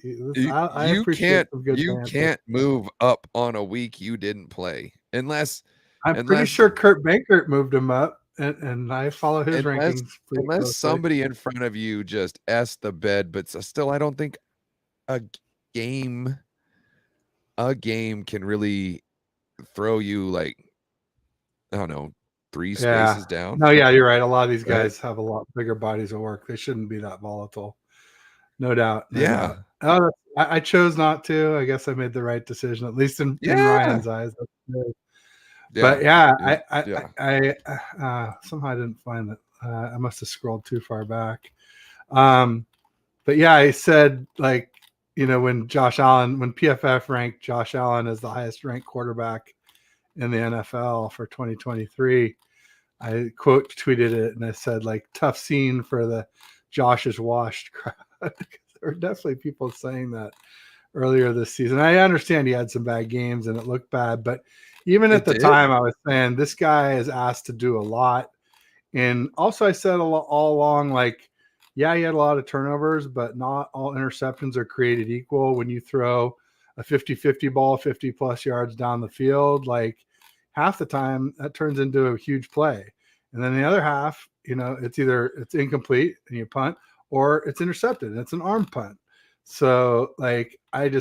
Speaker 1: I
Speaker 2: You
Speaker 1: appreciate
Speaker 2: can't
Speaker 1: some good
Speaker 2: you
Speaker 1: banter.
Speaker 2: can't move up on a week you didn't play
Speaker 1: I'm pretty
Speaker 2: unless
Speaker 1: sure Kurt Bankert moved him up, and I follow his
Speaker 2: unless
Speaker 1: rankings pretty
Speaker 2: unless
Speaker 1: closely.
Speaker 2: somebody in front of you just s the bed, but still I don't think a game a game can really throw you like I don't know 3 spaces
Speaker 1: Yeah.
Speaker 2: down,
Speaker 1: No, yeah, you're right. A lot of these
Speaker 2: right?
Speaker 1: guys have a lot bigger bodies of work. They shouldn't be that volatile. No doubt. No
Speaker 2: Yeah,
Speaker 1: doubt. Oh, I chose not to. I guess I made the right decision, at least in
Speaker 2: yeah,
Speaker 1: Ryan's eyes. That's good.
Speaker 2: yeah,
Speaker 1: But yeah,
Speaker 2: yeah.
Speaker 1: somehow I didn't find it. I must have scrolled too far back. Um, but yeah, I said like, when PFF ranked Josh Allen as the highest ranked quarterback in the NFL for 2023, I quote tweeted it and I said like tough scene for the Josh is washed crowd. There were definitely people saying that earlier this season. I understand he had some bad games and it looked bad, but even at
Speaker 2: It
Speaker 1: the
Speaker 2: did.
Speaker 1: time I was saying this guy is asked to do a lot. And also I said all along, like, yeah, he had a lot of turnovers, but not all interceptions are created equal. When you throw a 50-50 ball 50 plus yards down the field, like half the time that turns into a huge play. And then the other half, it's incomplete and you punt, or it's intercepted and it's an arm punt. So like and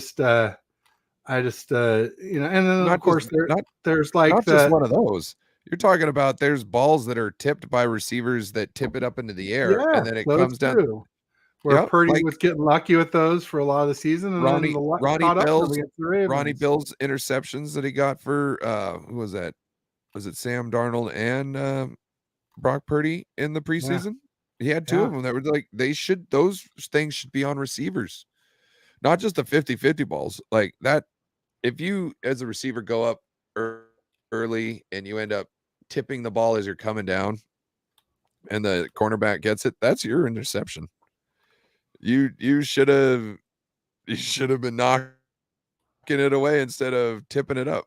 Speaker 1: then of
Speaker 2: Not just
Speaker 1: course
Speaker 2: not
Speaker 1: there's like
Speaker 2: not just
Speaker 1: the
Speaker 2: one of those. You're talking about there's balls that are tipped by receivers that tip it up into the air, and
Speaker 1: yeah,
Speaker 2: then it
Speaker 1: those
Speaker 2: comes down.
Speaker 1: too. Where
Speaker 2: Yep,
Speaker 1: Purdy
Speaker 2: like
Speaker 1: was getting lucky with those for a lot of the season, and then
Speaker 2: Ronnie
Speaker 1: the luck
Speaker 2: Ronnie
Speaker 1: caught up to him
Speaker 2: Bill's
Speaker 1: against the
Speaker 2: Ronnie
Speaker 1: Ravens.
Speaker 2: Bill's interceptions that he got for who was that? Was it Sam Darnold and Brock Purdy in the
Speaker 1: Yeah,
Speaker 2: preseason? He had two of
Speaker 1: yeah,
Speaker 2: them that were like those things should be on receivers, not just the 50-50 balls like that. If you as a receiver go up early and you end up tipping the ball as you're coming down and the cornerback gets it, that's your interception. You should have been knocking it away instead of tipping it up.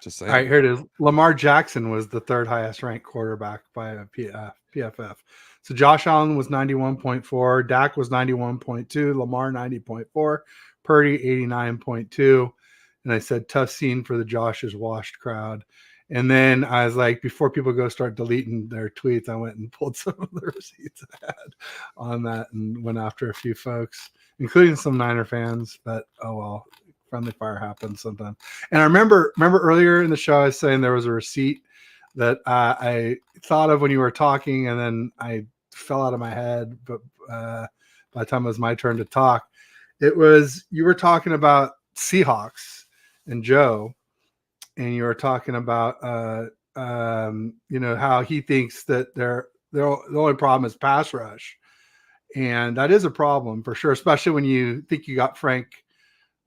Speaker 2: Just
Speaker 1: All right,
Speaker 2: saying.
Speaker 1: here it is. Lamar Jackson was the third highest ranked quarterback by PFF. So Josh Allen was 91.4, Dak was 91.2, Lamar 90.4, Purdy 89.2. And I said, tough scene for the Josh is washed crowd. And then I was like, before people go start deleting their tweets, I went and pulled some of the receipts I had on that and went after a few folks, including some Niner fans. But oh well, friendly fire happens sometimes. And I remember earlier in the show, I was saying there was a receipt that I thought of when you were talking, and then I fell out of my head. But by the time it was my turn to talk, it was you were talking about Seahawks and Joe, and you were talking about how he thinks that the only problem is pass rush, and that is a problem for sure, especially when you think you got Frank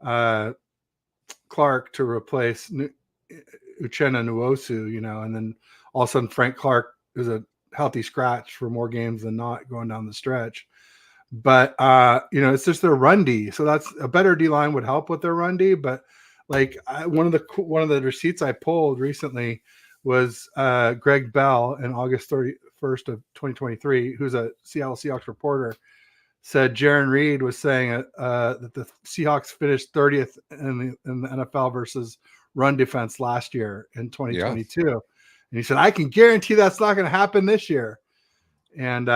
Speaker 1: uh, Clark to replace Uchenna Nwosu, and then all of a sudden Frank Clark is a healthy scratch for more games than not going down the stretch. But it's just their run D. So that's a better D line would help with their run D. But like one of the receipts I pulled recently was Greg Bell in August 31st of 2023, who's a Seattle Seahawks reporter, said Jaron Reed was saying that the Seahawks finished 30th in the NFL versus run defense last year in
Speaker 2: Yeah.
Speaker 1: 2022. And he said, I can guarantee that's not going to happen this year. And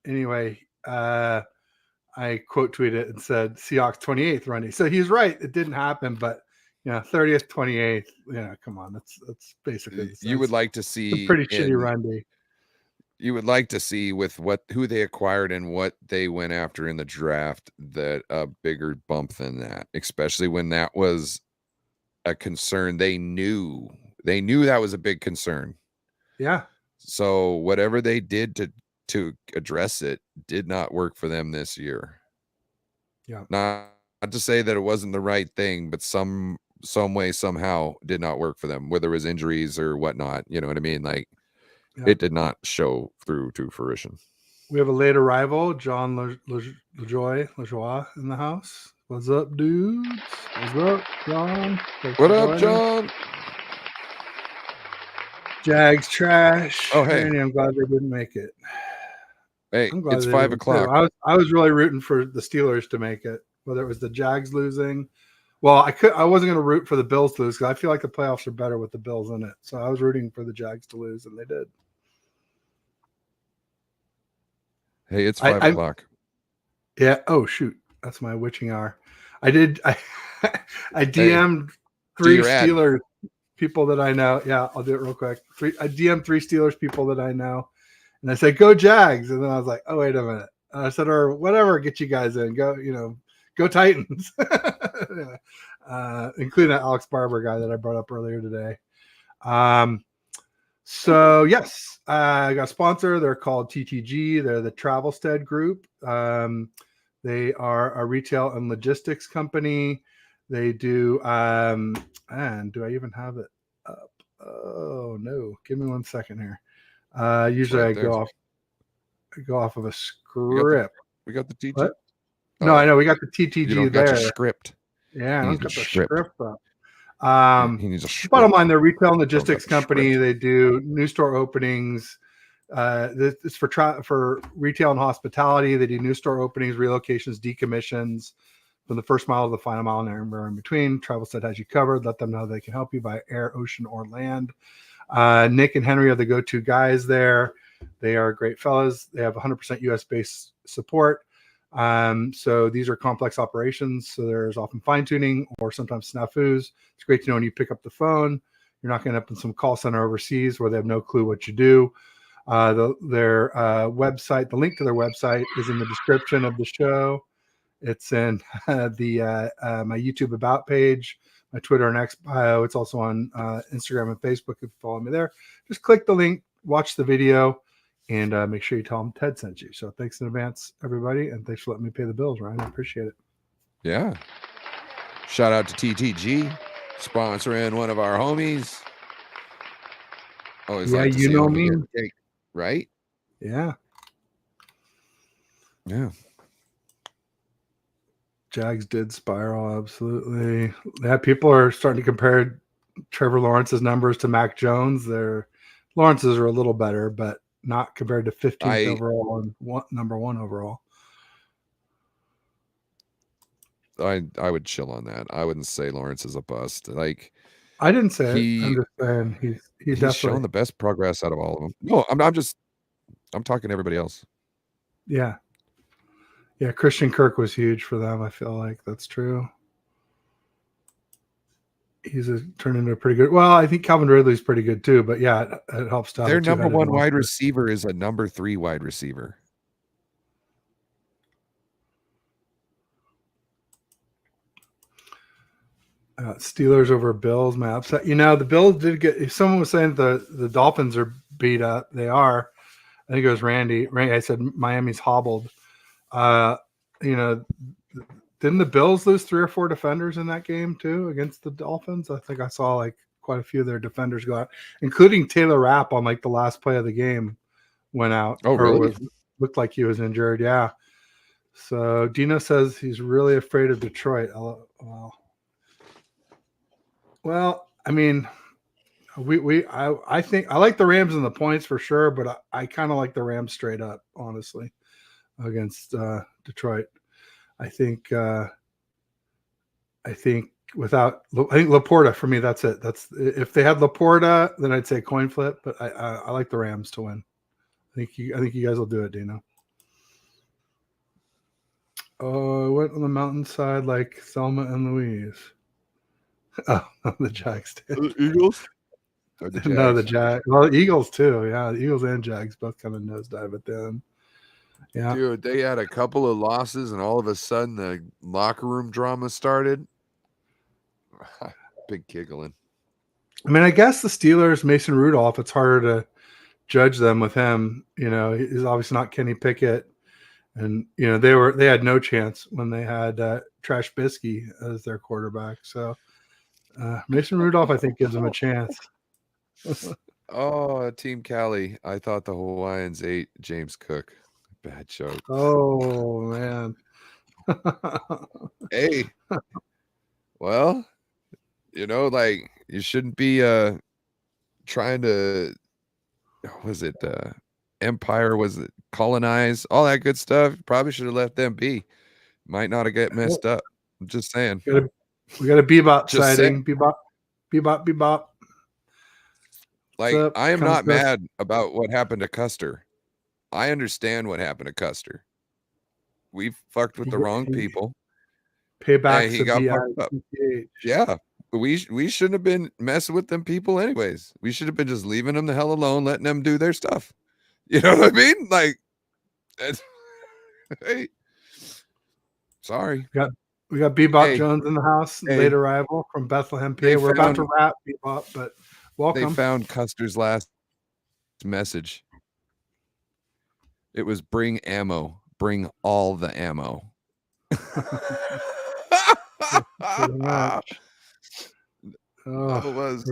Speaker 1: anyway, I quote tweeted and said Seahawks 28th running. So he's right. It didn't happen, but 30th, 28th, come on. That's basically the
Speaker 2: You would
Speaker 1: sense.
Speaker 2: like to
Speaker 1: It's a
Speaker 2: see
Speaker 1: pretty shitty
Speaker 2: in
Speaker 1: run D.
Speaker 2: you would like to see with who they acquired and what they went after in the draft that a bigger bump than that, especially when that was a concern. They knew that was a big concern.
Speaker 1: Yeah.
Speaker 2: So whatever they did to address it did not work for them this year.
Speaker 1: Yeah.
Speaker 2: Not to say that it wasn't the right thing, but some way somehow did not work for them, whether it was injuries or whatnot. You know what I mean? Like
Speaker 1: Yeah.
Speaker 2: it did not show through to fruition.
Speaker 1: We have a late arrival, John LaJoie in the house. What's up, dudes? What's up, John? Thanks
Speaker 2: What
Speaker 1: for
Speaker 2: up,
Speaker 1: joining.
Speaker 2: John?
Speaker 1: Jags trash.
Speaker 2: Oh, hey.
Speaker 1: Randy, I'm glad they didn't make it.
Speaker 2: Hey,
Speaker 1: I'm glad
Speaker 2: it's
Speaker 1: they
Speaker 2: 5
Speaker 1: didn't
Speaker 2: o'clock.
Speaker 1: too. I was really rooting for the Steelers to make it, whether it was the Jags losing. Well, I wasn't going to root for the Bills to lose because I feel like the playoffs are better with the Bills in it. So I was rooting for the Jags to lose, and they did.
Speaker 2: Hey, it's 5 o'clock.
Speaker 1: Yeah. Oh shoot, that's my witching hour. I DM'd three
Speaker 2: your ad.
Speaker 1: Steelers people that I know. Yeah, I'll do it real quick. I DM'd 3 Steelers people that I know, and I said, "Go Jags," and then I was like, "Oh wait a minute." And I said, "Or whatever, get you guys in. Go Titans." Including that Alex Barber guy that I brought up earlier today. So yes, I got a sponsor. They're called TTG. They're the Travelstead Group. They are a retail and logistics company. They do. And do I even have it up? Oh no! Give me 1 second here. Usually I go off of a script.
Speaker 2: We got the TTG.
Speaker 1: What? No, I know we got the TTG
Speaker 2: you don't
Speaker 1: there.
Speaker 2: Got your script.
Speaker 1: Yeah, I don't got the script up.
Speaker 2: He needs a script.
Speaker 1: Bottom line, they're a retail and logistics company. They do new store openings. It's for retail and hospitality. They do new store openings, relocations, decommissions from the first mile to the final mile and everywhere in between. Travelstead has you covered. Let them know they can help you by air, ocean, or land. Nick and Henry are the go-to guys there. They are great fellas. They have 100% US-based support. So these are complex operations. So there's often fine-tuning or sometimes snafus. It's great to know when you pick up the phone, you're not going to end up in some call center overseas where they have no clue what you do. Their website, the link to their website is in the description of the show. It's in my YouTube About page, my Twitter and X bio. It's also on Instagram and Facebook if you follow me there. Just click the link, watch the video, and make sure you tell them Ted sent you. So thanks in advance, everybody, and thanks for letting me pay the bills, Ryan. I appreciate it.
Speaker 2: Yeah. Shout out to TTG, sponsoring one of our homies. Always like to see him get the cake, right?
Speaker 1: Yeah.
Speaker 2: Yeah.
Speaker 1: Jags did spiral, absolutely. Yeah, people are starting to compare Trevor Lawrence's numbers to Mac Jones. Lawrence's are a little better, but not compared to 15th overall and number 1 overall.
Speaker 2: I would chill on that. I wouldn't say Lawrence is a bust. Like,
Speaker 1: I didn't say it. I'm just saying he's definitely
Speaker 2: shown the best progress out of all of them. No, I'm talking to everybody else.
Speaker 1: Yeah. Yeah, Christian Kirk was huge for them. I feel like that's true. He's turned into a pretty good. Well, I think Calvin Ridley's pretty good too. But yeah, it helps to have
Speaker 2: their number 1 wide receiver is a number 3 wide receiver.
Speaker 1: Steelers over Bills, my upset. The Bills did get. If someone was saying the Dolphins are beat up, they are. I think it was Randy. I said Miami's hobbled. Didn't the Bills lose 3 or 4 defenders in that game too against the Dolphins? I think I saw like quite a few of their defenders go out, including Taylor Rapp on like the last play of the game went out.
Speaker 2: Oh, really?
Speaker 1: Looked like he was injured. Yeah. So Dino says he's really afraid of Detroit. Well, I mean, I think I like the Rams in the points for sure, but I kind of like the Rams straight up, honestly, against Detroit. I think Laporta for me. That's it. If they had Laporta, then I'd say coin flip. But I like the Rams to win. I think you guys will do it, Dino. Oh, I went on the mountainside like Thelma and Louise. Oh, the Jags did.
Speaker 2: The Eagles? Or the Jags?
Speaker 1: No, the Jags. Well, the Eagles too. Yeah, the Eagles and Jags both kind of nosedive at them. Yeah,
Speaker 2: dude, they had a couple of losses, and all of a sudden the locker room drama started. Big giggling.
Speaker 1: I mean, I guess the Steelers, Mason Rudolph, it's harder to judge them with him. He's obviously not Kenny Pickett, and they had no chance when they had Trash Bisky as their quarterback. So Mason Rudolph, I think, gives them a chance.
Speaker 2: Oh, Team Cali. I thought the Hawaiians ate James Cook. Bad joke.
Speaker 1: Oh, man.
Speaker 2: Hey, well, like you shouldn't be trying to was it empire, was it colonize, all that good stuff. Probably should have left them be. Might not have get messed up. I'm just saying.
Speaker 1: We got a Bebop
Speaker 2: Just saying.
Speaker 1: sighting. Bebop.
Speaker 2: Like,
Speaker 1: What's up?
Speaker 2: I am
Speaker 1: Come
Speaker 2: not
Speaker 1: to us.
Speaker 2: mad about what happened to Custer. I understand what happened to Custer. We fucked with the wrong people.
Speaker 1: Payback's
Speaker 2: He
Speaker 1: a
Speaker 2: got fucked up.
Speaker 1: BICH.
Speaker 2: Yeah. We shouldn't have been messing with them people anyways. We should have been just leaving them the hell alone, letting them do their stuff. You know what I mean? Like, hey, sorry.
Speaker 1: We got Bebop
Speaker 2: Hey,
Speaker 1: Jones in the house, late arrival from Bethlehem, PA. We're about to wrap Bebop, but welcome.
Speaker 2: They found Custer's last message. It was bring ammo. Bring all the ammo.
Speaker 1: Pretty much.
Speaker 2: That was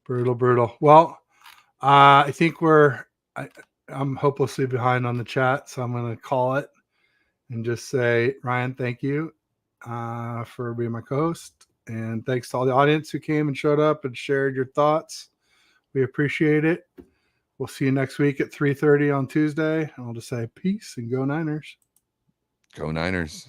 Speaker 1: brutal. Well, I think I'm hopelessly behind on the chat, so I'm going to call it and just say, Ryan, thank you for being my co-host, and thanks to all the audience who came and showed up and shared your thoughts. We appreciate it. We'll see you next week at 3:30 on Tuesday. I'll just say peace and go Niners.
Speaker 2: Go Niners.